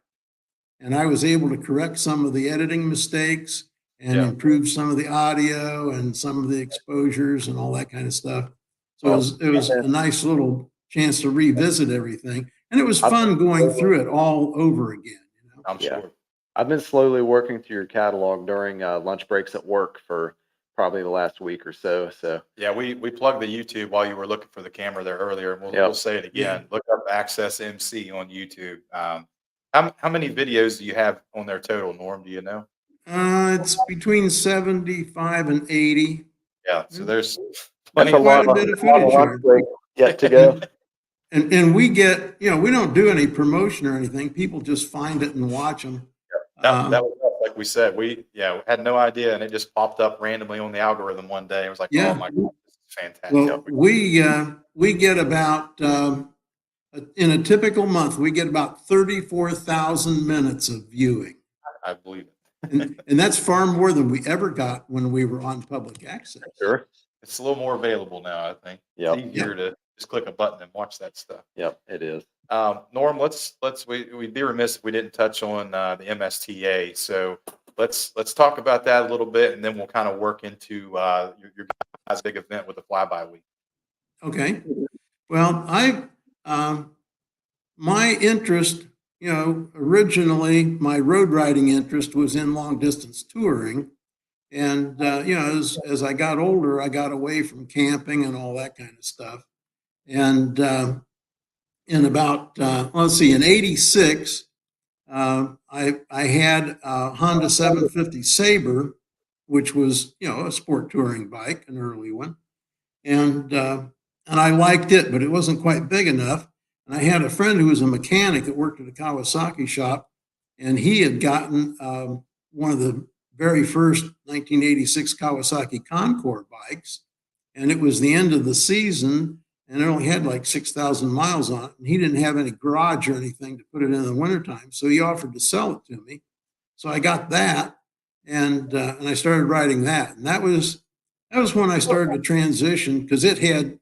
And I was able to correct some of the editing mistakes and improve some of the audio and some of the exposures and all that kind of stuff. So it was a nice little chance to revisit everything. And it was fun going through it all over again. I'm sure. I've been slowly working through your catalog during lunch breaks at work for probably the last week or so. So yeah, we plugged the YouTube while you were looking for the camera there earlier. We'll say it again. Look up Access MC on YouTube. How many videos do you have on there total, Norm? Do you know? It's between 75 and 80. Yeah, so there's That's plenty a Quite lot a of bit of a lot footage lunch here. break yet to go. And we get, we don't do any promotion or anything. People just find it and watch them. that was us, like we said, we had no idea, and it just popped up randomly on the algorithm one day. It was like, Yeah. oh my God, this is fantastic. Well, we get about, in a typical month, we get about 34,000 minutes of viewing. I believe it. And that's far more than we ever got when we were on public access. Sure. It's a little more available now, I think. Yep. It's easier to just click a button and watch that stuff. Yep, it is. Norm, we'd be remiss if we didn't touch on the MSTA. So let's talk about that a little bit, and then we'll kind of work into your guys' big event with the flyby week. Okay. Well, my interest, originally my road riding interest was in long distance touring. And, as I got older, I got away from camping and all that kind of stuff. And in about, in 86, I had a Honda 750 Sabre, which was, a sport touring bike, an early one. And I liked it, but it wasn't quite big enough. And I had a friend who was a mechanic that worked at a Kawasaki shop, and he had gotten one of the very first 1986 Kawasaki Concord bikes, and it was the end of the season, and it only had like 6,000 miles on it, and he didn't have any garage or anything to put it in the wintertime, so he offered to sell it to me. So I got that, and I started riding that, and that was when I started to transition, because it had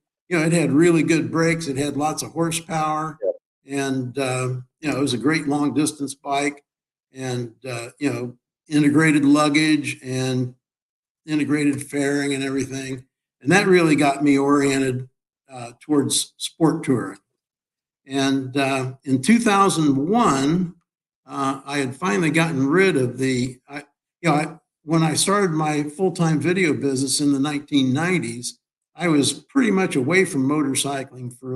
really good brakes, it had lots of horsepower, and it was a great long distance bike, and integrated luggage and integrated fairing and everything. And that really got me oriented towards sport touring. And in 2001, I had finally gotten rid of when I started my full-time video business in the 1990s, I was pretty much away from motorcycling for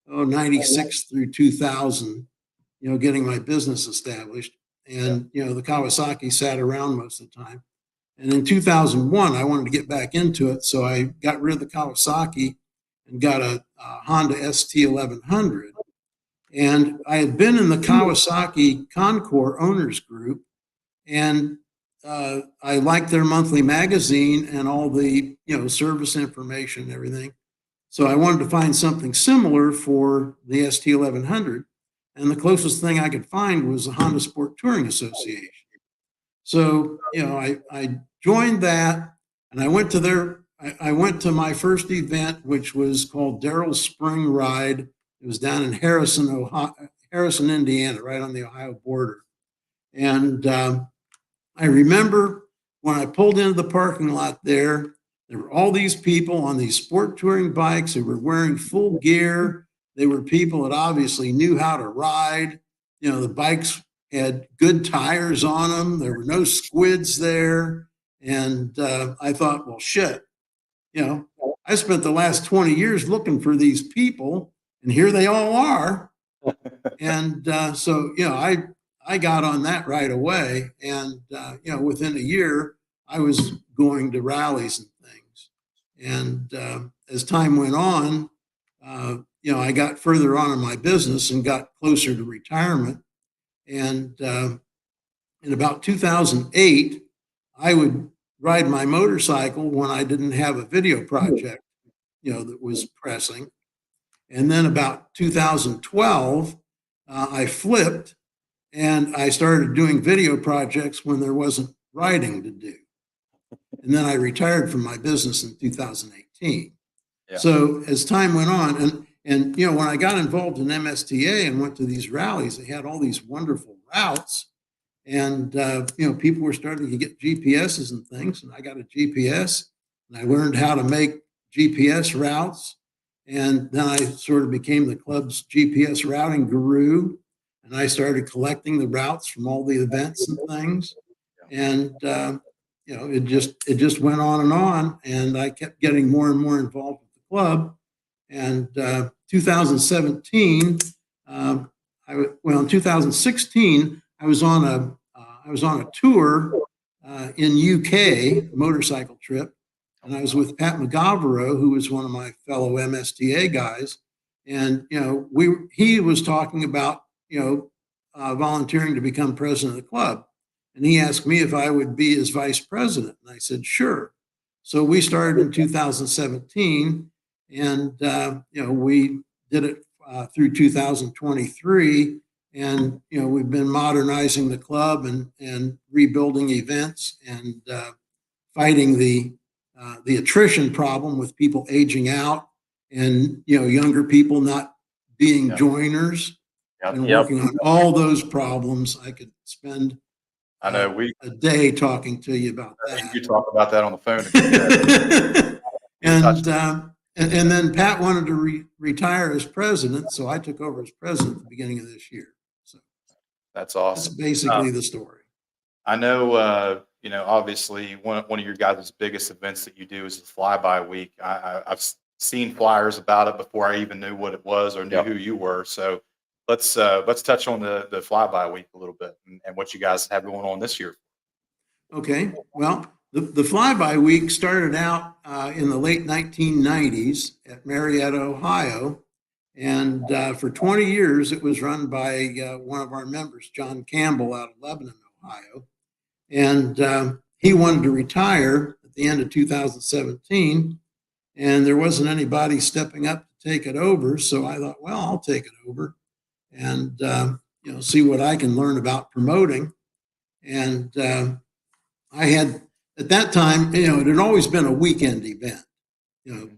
96 through 2000, getting my business established. And, the Kawasaki sat around most of the time. And in 2001, I wanted to get back into it. So I got rid of the Kawasaki and got a Honda ST1100. And I had been in the Kawasaki Concord owners group, and I liked their monthly magazine and all the, service information and everything. So I wanted to find something similar for the ST1100. And the closest thing I could find was the Honda Sport Touring Association. So, I joined that, and I went to my first event, which was called Darrell's Spring Ride. It was down in Harrison, Indiana, right on the Ohio border. And I remember when I pulled into the parking lot there were all these people on these sport touring bikes. They were wearing full gear. They were people that obviously knew how to ride. The bikes had good tires on them. There were no squids there. And I thought, well, shit, I spent the last 20 years looking for these people, and here they all are. And so, I got on that right away. And, within a year, I was going to rallies and things. And as time went on, I got further on in my business and got closer to retirement. And in about 2008, I would ride my motorcycle when I didn't have a video project, that was pressing. And then about 2012, I flipped and I started doing video projects when there wasn't riding to do. And then I retired from my business in 2018. Yeah. So as time went on, and when I got involved in MSTA and went to these rallies, they had all these wonderful routes, and people were starting to get GPSs and things, and I got a GPS, and I learned how to make GPS routes, and then I sort of became the club's GPS routing guru, and I started collecting the routes from all the events and things, and it just went on, and I kept getting more and more involved with the club. And 2017, in 2016, I was on a tour in UK motorcycle trip, and I was with Pat McGovero, who was one of my fellow MSTA guys, and he was talking about volunteering to become president of the club, and he asked me if I would be his vice president, and I said sure. So we started in 2017, and we did it through 2023. And we've been modernizing the club and rebuilding events and fighting the attrition problem with people aging out and younger people not being joiners. And working on all those problems. I could spend I know a day talking to you about that. You talk about that on the phone. And then Pat wanted to retire as president, so I took over as president at the beginning of this year. So that's awesome. That's basically the story. I know, obviously one of your guys' biggest events that you do is the Flyby Week. I've seen flyers about it before I even knew what it was or knew who you were. So let's touch on the Flyby Week a little bit and what you guys have going on this year. Okay, well, the Flyby Week started out in the late 1990s at Marietta, Ohio. And for 20 years, it was run by one of our members, John Campbell, out of Lebanon, Ohio. And he wanted to retire at the end of 2017. And there wasn't anybody stepping up to take it over. So I thought, well, I'll take it over and, see what I can learn about promoting. And I had, at that time, it had always been a weekend event.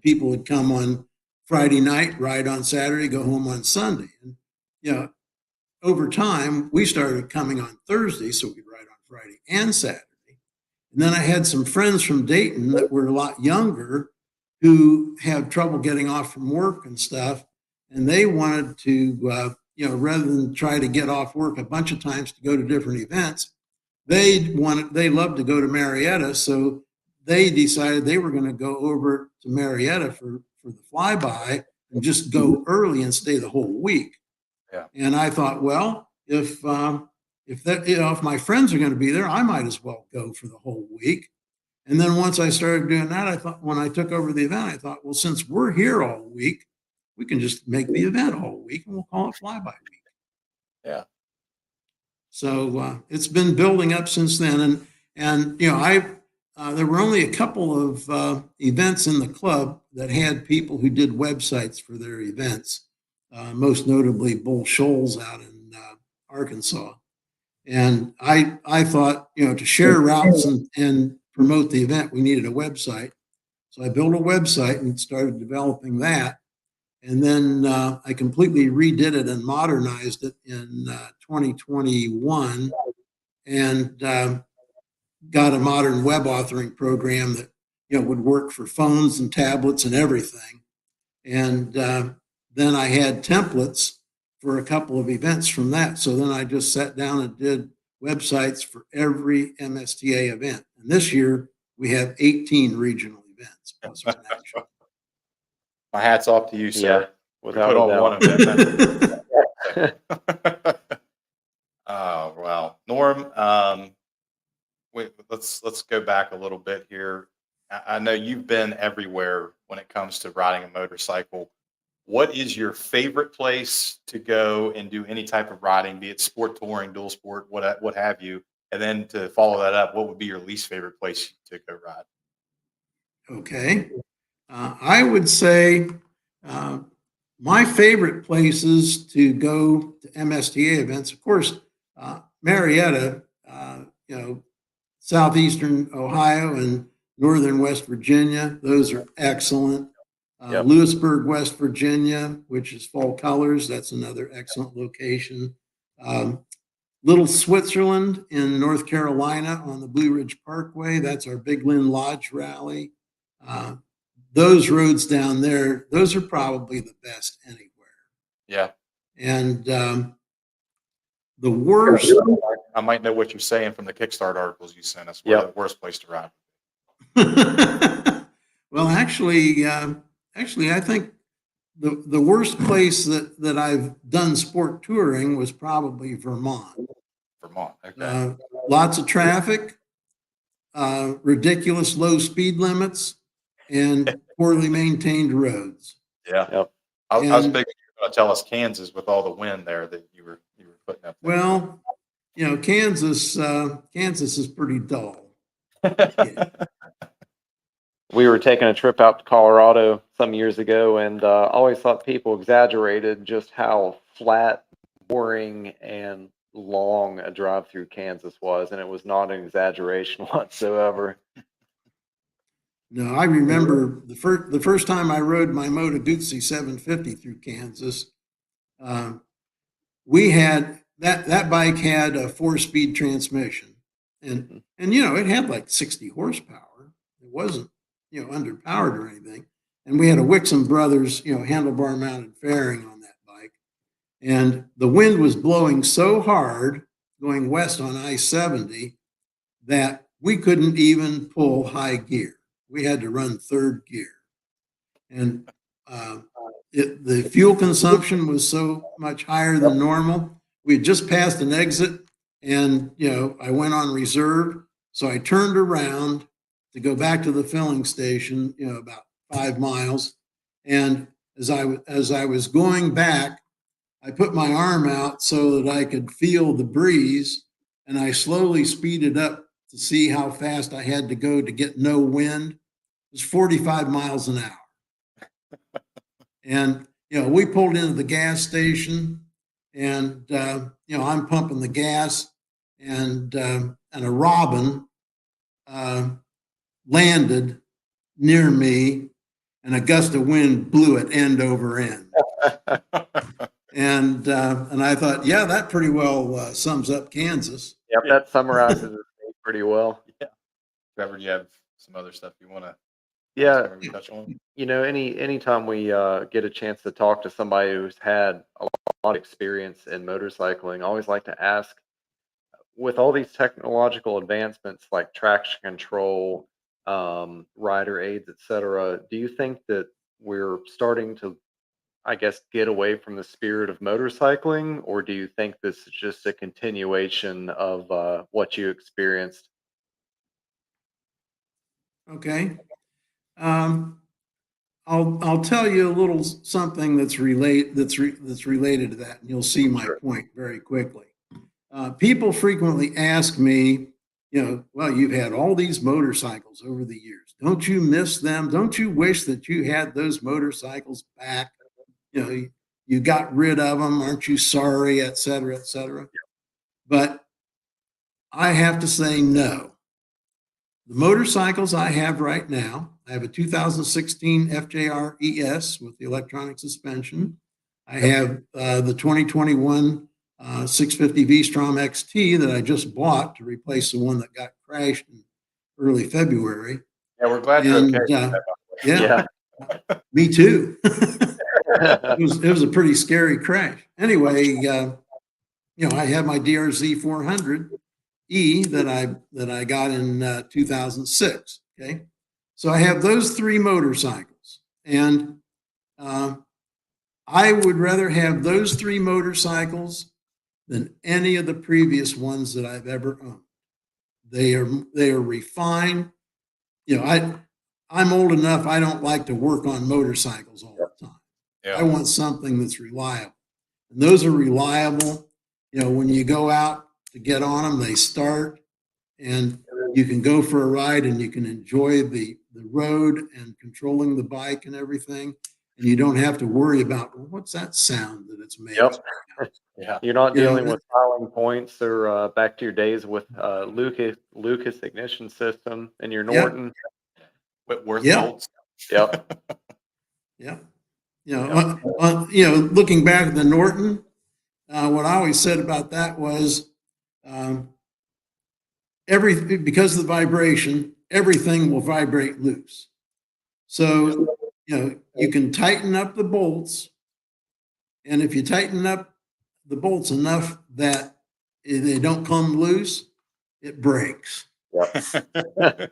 People would come on Friday night, ride on Saturday, go home on Sunday. And, over time, we started coming on Thursday, so we'd ride on Friday and Saturday. And then I had some friends from Dayton that were a lot younger who had trouble getting off from work and stuff. And they wanted to, rather than try to get off work a bunch of times to go to different events, they loved to go to Marietta. So they decided they were going to go over to Marietta for the flyby and just go early and stay the whole week. Yeah. And I thought, well, if my friends are going to be there, I might as well go for the whole week. And then once I started doing that, I thought, when I took over the event, I thought, well, since we're here all week, we can just make the event all week and we'll call it Flyby Week. Yeah. So it's been building up since then. And there were only a couple of events in the club that had people who did websites for their events, most notably Bull Shoals out in Arkansas. And I thought, to share routes and promote the event, we needed a website. So I built a website and started developing that. And then I completely redid it and modernized it in 2021 and got a modern web authoring program that would work for phones and tablets and everything. And then I had templates for a couple of events from that. So then I just sat down and did websites for every MSTA event. And this year we have 18 regional events plus our national. My hat's off to you, sir. Yeah, without a doubt. Oh, wow. Norm, let's go back a little bit here. I know you've been everywhere when it comes to riding a motorcycle. What is your favorite place to go and do any type of riding, be it sport touring, dual sport, what have you? And then to follow that up, what would be your least favorite place to go ride? Okay. I would say my favorite places to go to MSTA events, of course, Marietta, southeastern Ohio and northern West Virginia. Those are excellent. Lewisburg, West Virginia, which is Fall Colors. That's another excellent location. Little Switzerland in North Carolina on the Blue Ridge Parkway. That's our Big Lynn Lodge rally. Those roads down there, those are probably the best anywhere. Yeah. And the worst. I might know what you're saying from the Kickstart articles you sent us. Where the worst place to ride. Well, actually, I think the worst place that I've done sport touring was probably Vermont. Vermont. Okay. Lots of traffic. ridiculous low speed limits and poorly maintained roads. Yeah. Yep. I was And- big. You were going to tell us Kansas with all the wind there that you were putting up there. Well, Kansas is pretty dull. We were taking a trip out to Colorado some years ago, and always thought people exaggerated just how flat, boring, and long a drive through Kansas was, and it was not an exaggeration whatsoever. No, I remember the first time I rode my Moto Guzzi 750 through Kansas. We had that bike had a 4-speed transmission, and it had like 60 horsepower. It wasn't underpowered or anything. And we had a Wixom Brothers handlebar mounted fairing on that bike, and the wind was blowing so hard going west on I-70 that we couldn't even pull high gear. We had to run third gear, and the fuel consumption was so much higher than normal. We had just passed an exit, and I went on reserve, so I turned around to go back to the filling station, about 5 miles, and as I was going back, I put my arm out so that I could feel the breeze, and I slowly speeded up to see how fast I had to go to get no wind. It was 45 miles an hour. And, we pulled into the gas station, and, I'm pumping the gas, and a robin landed near me, and a gust of wind blew it end over end. And I thought, yeah, that pretty well sums up Kansas. Yep, that summarizes it pretty well. Yeah. Trevor, do you have some other stuff you want to touch on? Anytime we get a chance to talk to somebody who's had a lot of experience in motorcycling, I always like to ask, with all these technological advancements like traction control, rider aids, etc., do you think that we're starting to, I guess, get away from the spirit of motorcycling, or do you think this is just a continuation of what you experienced? Okay. I'll tell you a little something that's related to that, and you'll see my point very quickly. People frequently ask me, well, you've had all these motorcycles over the years. Don't you miss them? Don't you wish that you had those motorcycles back? You got rid of them. Aren't you sorry, et cetera, et cetera? But I have to say no. The motorcycles I have right now, I have a 2016 FJR ES with the electronic suspension. I have the 2021 650 V-Strom XT that I just bought to replace the one that got crashed in early February. Yeah, we're glad you're okay. Yeah, me too. It was a pretty scary crash. Anyway, I have my DRZ 400E that I got in 2006. Okay, so I have those 3 motorcycles, and I would rather have those 3 motorcycles than any of the previous ones that I've ever owned. They are refined. I'm old enough. I don't like to work on motorcycles all the time. Yeah. I want something that's reliable. And those are reliable. When you go out to get on them, they start, and you can go for a ride, and you can enjoy the road and controlling the bike and everything. And you don't have to worry about, well, what's that sound that it's making? Yep. Yeah. You're not dealing with filing points or back to your days with Lucas ignition system and your Norton. Whitworth Yeah. bolts. Yep. Yeah. Looking back at the Norton, what I always said about that was because of the vibration, everything will vibrate loose. So, you can tighten up the bolts, and if you tighten up the bolts enough that they don't come loose, it breaks. Yep.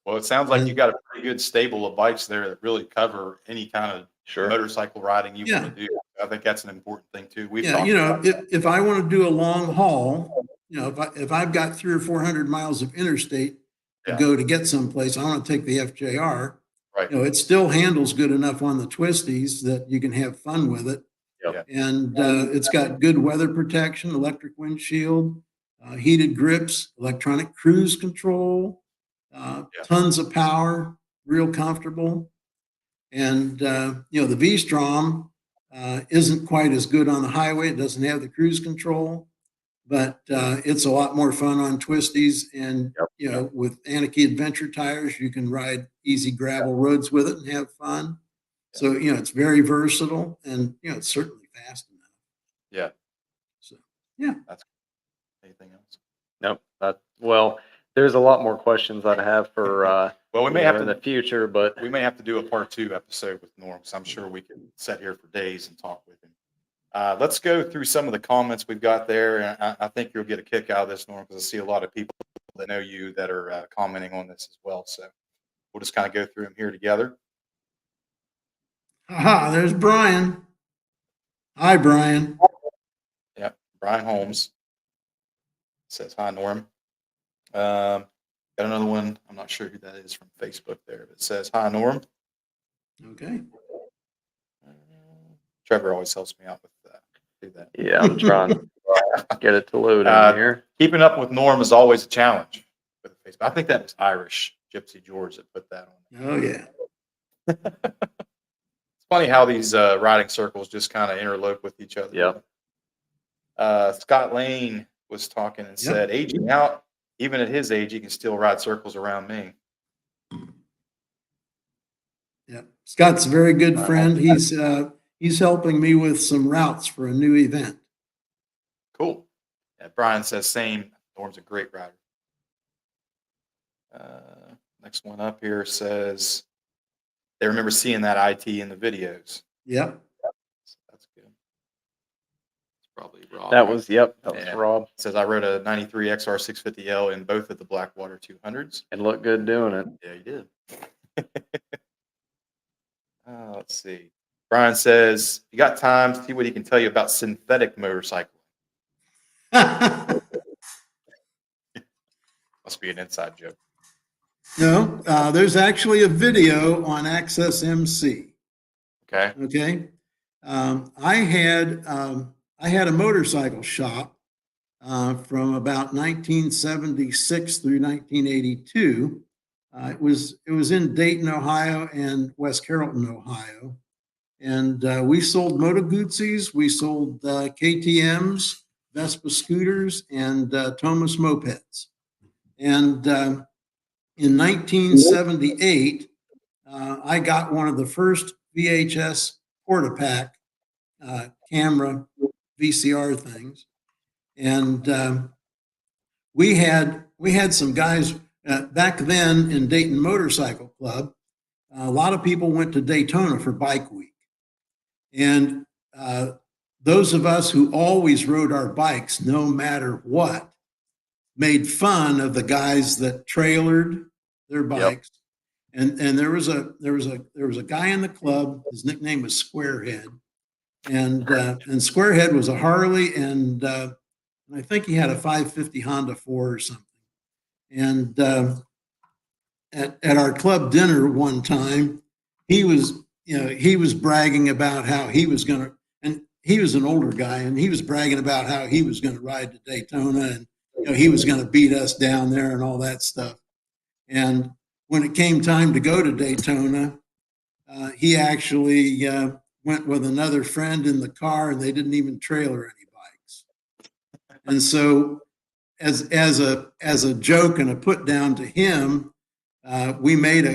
Well, it sounds like you got a pretty good stable of bikes there that really cover any kind of motorcycle riding you want to do. I think that's an important thing too. We've talked about if I want to do a long haul, if I've got 300 or 400 miles of interstate to Yeah. go to get someplace, I want to take the FJR. Right. It still handles good enough on the twisties that you can have fun with it. Yep. And it's got good weather protection, electric windshield, heated grips, electronic cruise control, tons of power, real comfortable. And, the V-Strom isn't quite as good on the highway. It doesn't have the cruise control, but it's a lot more fun on twisties. And, with Anarchy Adventure tires, you can ride easy gravel roads with it and have fun. So, it's very versatile and, it's certainly fast enough. Yeah. So, yeah. That's anything else? Nope. Well, there's a lot more questions I'd have for Well, we may have in the to future, but we may have to do a part 2 episode with Norm, because I'm sure we can sit here for days and talk with him. Let's go through some of the comments we've got there. And I think you'll get a kick out of this, Norm, because I see a lot of people that know you that are commenting on this as well. So we'll just kind of go through them here together. Aha, there's Brian. Hi, Brian. Yep. Brian Holmes says, hi, Norm. Got another one. I'm not sure who that is from Facebook there, but it says, hi, Norm. Okay. Trevor always helps me out with do that. yeah, I'm trying to get it to load in here. Keeping up with Norm is always a challenge with Facebook. I think that was Irish Gypsy George that put that on. Oh, yeah. It's funny how these riding circles just kind of interlope with each other. Yep. Scott Lane was talking and said, aging out, even at his age, he can still ride circles around me. Yeah. Scott's a very good friend. He's helping me with some routes for a new event. Cool. Yeah, Brian says same. Norm's a great rider. Next one up here says they remember seeing that IT in the videos. Yep. That's good. It's probably Rob. That was Rob. It says I rode a 93 XR 650L in both of the Blackwater 200s. And looked good doing it. Yeah, you did. Let's see. Brian says, you got time, see what he can tell you about synthetic motorcycling. Must be an inside joke. No, there's actually a video on Access MC. Okay. Okay. I had a motorcycle shop from about 1976 through 1982. It was in Dayton, Ohio, and West Carrollton, Ohio, and we sold Moto Guzzi's, we sold KTM's, Vespa scooters, and Thomas mopeds. And in 1978, I got one of the first VHS Portapack camera VCR things, and we had some guys back then in Dayton Motorcycle Club. A lot of people went to Daytona for Bike Week, and those of us who always rode our bikes, no matter what, made fun of the guys that trailered their bikes. Yep. And there was a guy in the club. His nickname was Squarehead, and Squarehead was a Harley, and I think he had a 550 Honda 4 or something. And at our club dinner one time, he was bragging about how he was going to, and he was an older guy, and he was bragging about how he was going to ride to Daytona, and he was going to beat us down there and all that stuff. And when it came time to go to Daytona, he actually went with another friend in the car, and they didn't even trailer any bikes. And so, as a joke and a put down to him, we made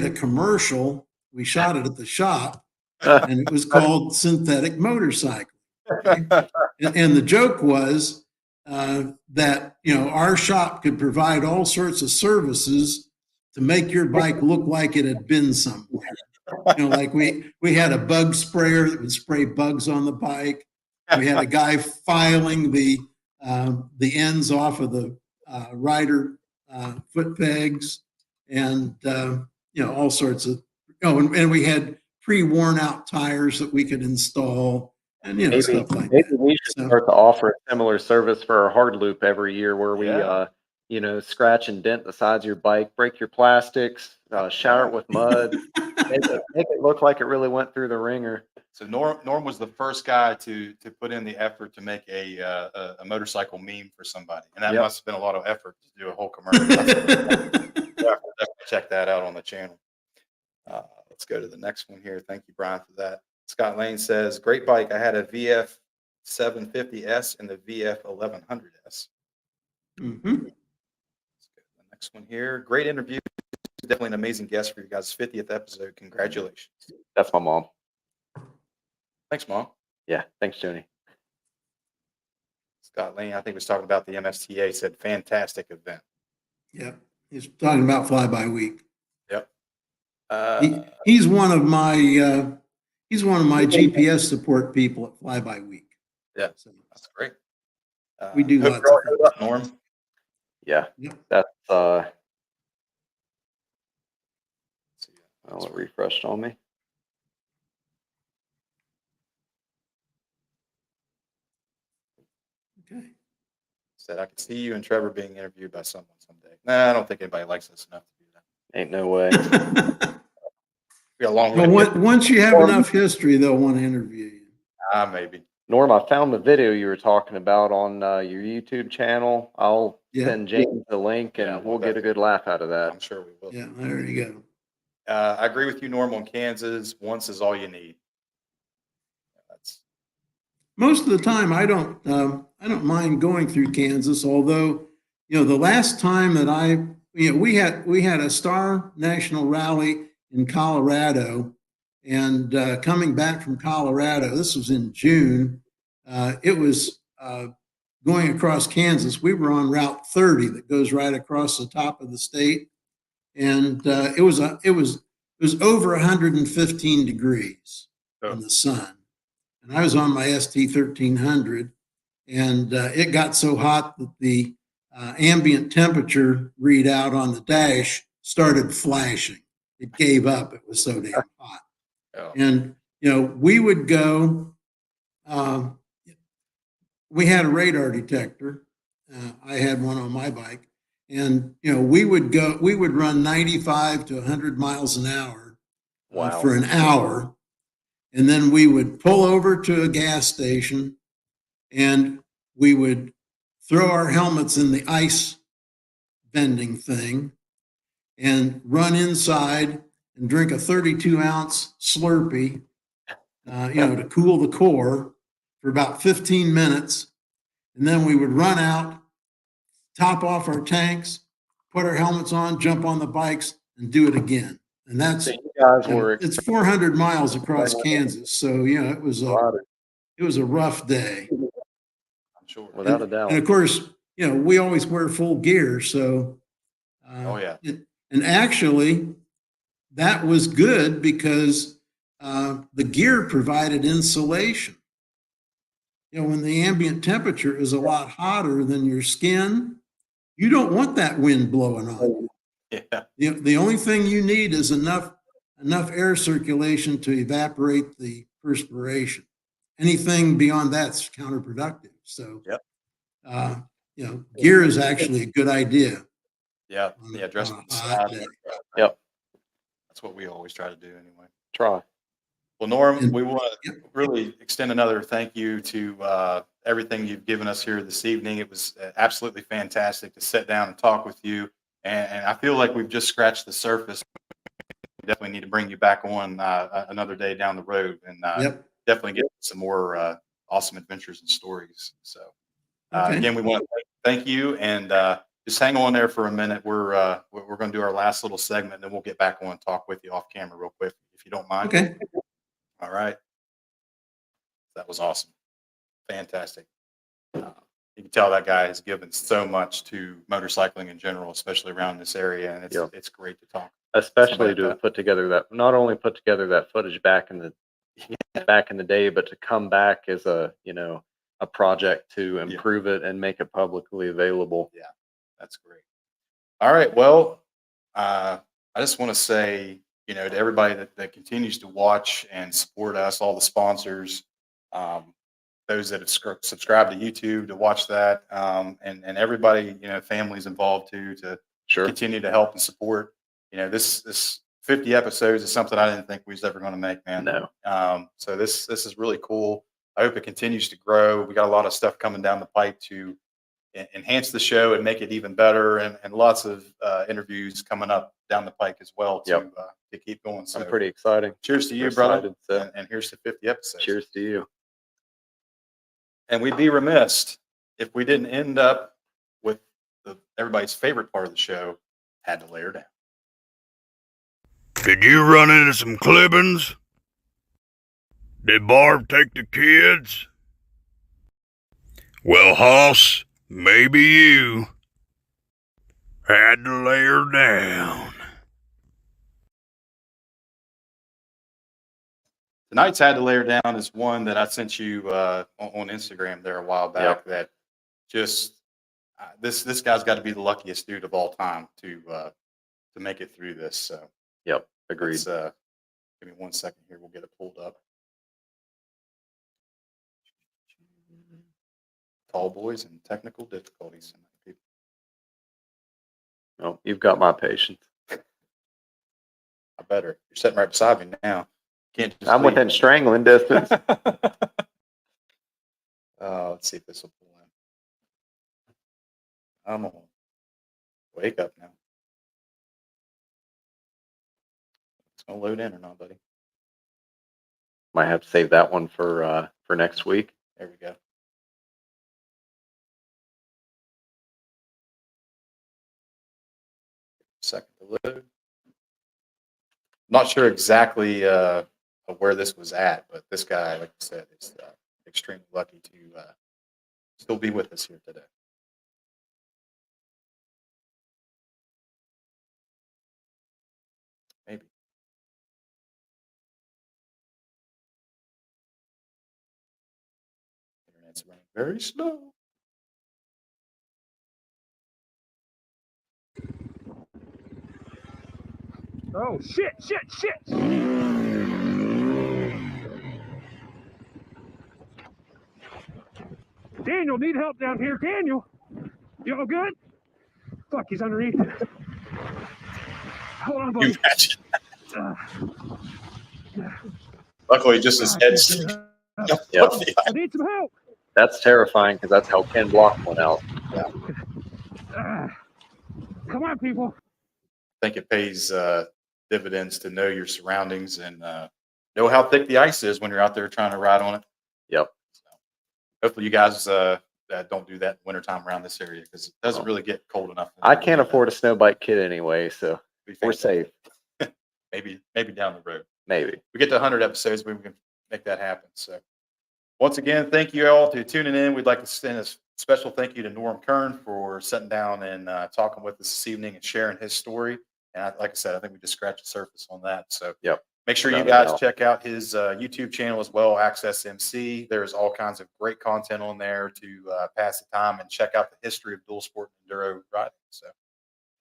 a commercial. We shot it at the shop, and it was called Synthetic Motorcycle. Okay? And the joke was that our shop could provide all sorts of services to make your bike look like it had been somewhere. Like we had a bug sprayer that would spray bugs on the bike. We had a guy filing the ends off of the rider foot pegs, and all sorts of and we had pre-worn out tires that we could install, and you know, stuff like Maybe that. we should So, start to offer a similar service for our hard loop every year where we, Yeah. scratch and dent the sides of your bike, break your plastics, shower it with mud, make it look like it really went through the ringer. So Norm was the first guy to put in the effort to make a motorcycle meme for somebody, and that Yep. must have been a lot of effort to do a whole commercial. We'll have to definitely check that out on the channel. Let's go to the next one here. Thank you, Brian, for that. Scott Lane says, "Great bike. I had a VF 750S and the VF 1100S." Mhm. Let's go to the next one here. Great interview. Definitely an amazing guest for you guys' 50th episode. Congratulations. That's my mom. Thanks, Mom. Yeah. Thanks, Joni. Scott Lane, I think, was talking about the MSTA. Said fantastic event. Yep. He's talking about Fly By Week. Yep. He's one of my GPS support people at Fly By Week. Yeah, So that's great. we do hope lots you're all of good things. up, Norm. Yeah. Yep. That's Let's see. well, it refreshed on me. Okay. Said I could see you and Trevor being interviewed by someone someday. Nah, I don't think anybody likes us enough to do that. Ain't no way. Be a long Well, way. once you have enough history, they'll want to interview you. Maybe. Norm, I found the video you were talking about on your YouTube channel. I'll Yeah. send James the link and Yeah, we'll well, get a good laugh out of that. I'm sure we will. Yeah, there you go. I agree with you, Norm, on Kansas. Once is all you need. That's Most of the time, I don't mind going through Kansas. Although, the last time that we had a Star National Rally in Colorado, and coming back from Colorado, this was in June. It was going across Kansas. We were on Route 30 that goes right across the top of the state, and it was over 115 degrees in the sun. And I was on my ST 1300, and it got so hot that the ambient temperature readout on the dash started flashing. It gave up. It was so damn hot. And we would go. We had a radar detector. I had one on my bike, and we would run 95 to 100 miles an hour for an hour. And then we would pull over to a gas station and we would throw our helmets in the ice vending thing and run inside and drink a 32-ounce Slurpee, to cool the core for about 15 minutes. And then we would run out, top off our tanks, put our helmets on, jump on the bikes, and do it again. And that's, it's 400 miles across Kansas. So, it was a rough day. I'm sure. Without a doubt. And of course, we always wear full gear. So, Oh, yeah. And actually, that was good because the gear provided insulation. When the ambient temperature is a lot hotter than your skin, you don't want that wind blowing on you. Yeah. The only thing you need is enough air circulation to evaporate the perspiration. Anything beyond that's counterproductive. So, gear is actually a good idea. Yeah. Dress on a the hot side. day. Yep. That's what we always try to do anyway. Try. Well, Norm, And- we want to really extend another thank you to everything you've given us here this evening. It was absolutely fantastic to sit down and talk with you. And I feel like we've just scratched the surface. We definitely need to bring you back on another day down the road and definitely get some more awesome adventures and stories. So again, we want to thank you and just hang on there for a minute. We're going to do our last little segment and then we'll get back on and talk with you off camera real quick, if you don't mind. Okay. All right. That was awesome. Fantastic. You can tell that guy has given so much to motorcycling in general, especially around this area. And it's great to talk. Especially to put together not only put together that footage back in the day, but to come back as a project to improve it and make it publicly available. Yeah, that's great. All right. Well, I just want to say, to everybody that continues to watch and support us, all the sponsors, those that have subscribed to YouTube to watch that, and everybody, families involved too, to Sure. continue to help and support. This 50 episodes is something I didn't think we was ever going to make, man. No. So this is really cool. I hope it continues to grow. We got a lot of stuff coming down the pipe to enhance the show and make it even better, and lots of interviews coming up down the pike as well to keep going. So I'm pretty excited. Cheers to you, We're brother. excited, And here's to 50 episodes. Cheers to you. And we'd be remiss if we didn't end up with everybody's favorite part of the show, had to lay her down. Did you run into some clippings? Did Barb take the kids? Well, Hoss, maybe you had to lay her down. Tonight's had to lay her down is one that I sent you on Instagram there a while back. That just this guy's got to be the luckiest dude of all time to make it through this. So Agreed. give me 1 second here. We'll get it pulled up. Tallboys and technical difficulties. Oh, you've got my patience. I better. You're sitting right beside me now. Can't just I'm leave. within strangling distance. Let's see if this will pull in. I'm on. Wake up now. It's gonna load in or not, buddy? Might have to save that one for next week. There we go. Second to load. Not sure exactly where this was at, but this guy, like I said, is extremely lucky to still be with us here today. Maybe. Internet's running very slow. Oh, shit. Daniel, need help down here. Daniel, you all good? Fuck, he's underneath it. Hold on, buddy. You imagine. Luckily, just his head's. Yep. I need some help. That's terrifying because that's how Ken blocked one out. Come on, people. I think it pays dividends to know your surroundings and know how thick the ice is when you're out there trying to ride on it. Yep. So hopefully you guys don't do that in wintertime around this area because it doesn't really get cold enough. I can't afford a snow bike kit anyway, so we're safe. Maybe down the road. Maybe. We get to 100 episodes, maybe we can make that happen. So once again, thank you all for tuning in. We'd like to send a special thank you to Norm Kern for sitting down and talking with us this evening and sharing his story. And like I said, I think we just scratched the surface on that. So make sure you guys check out his YouTube channel as well, Access MC. There's all kinds of great content on there to pass the time and check out the history of dual sport and enduro riding. So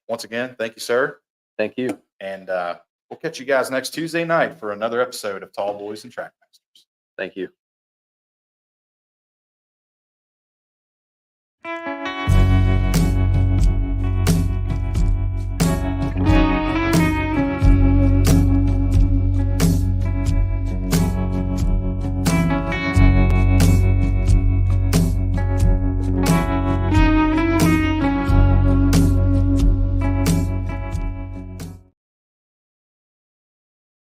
once again, thank you, sir. Thank you. And we'll catch you guys next Tuesday night for another episode of Tallboys and Trackmasters. Thank you.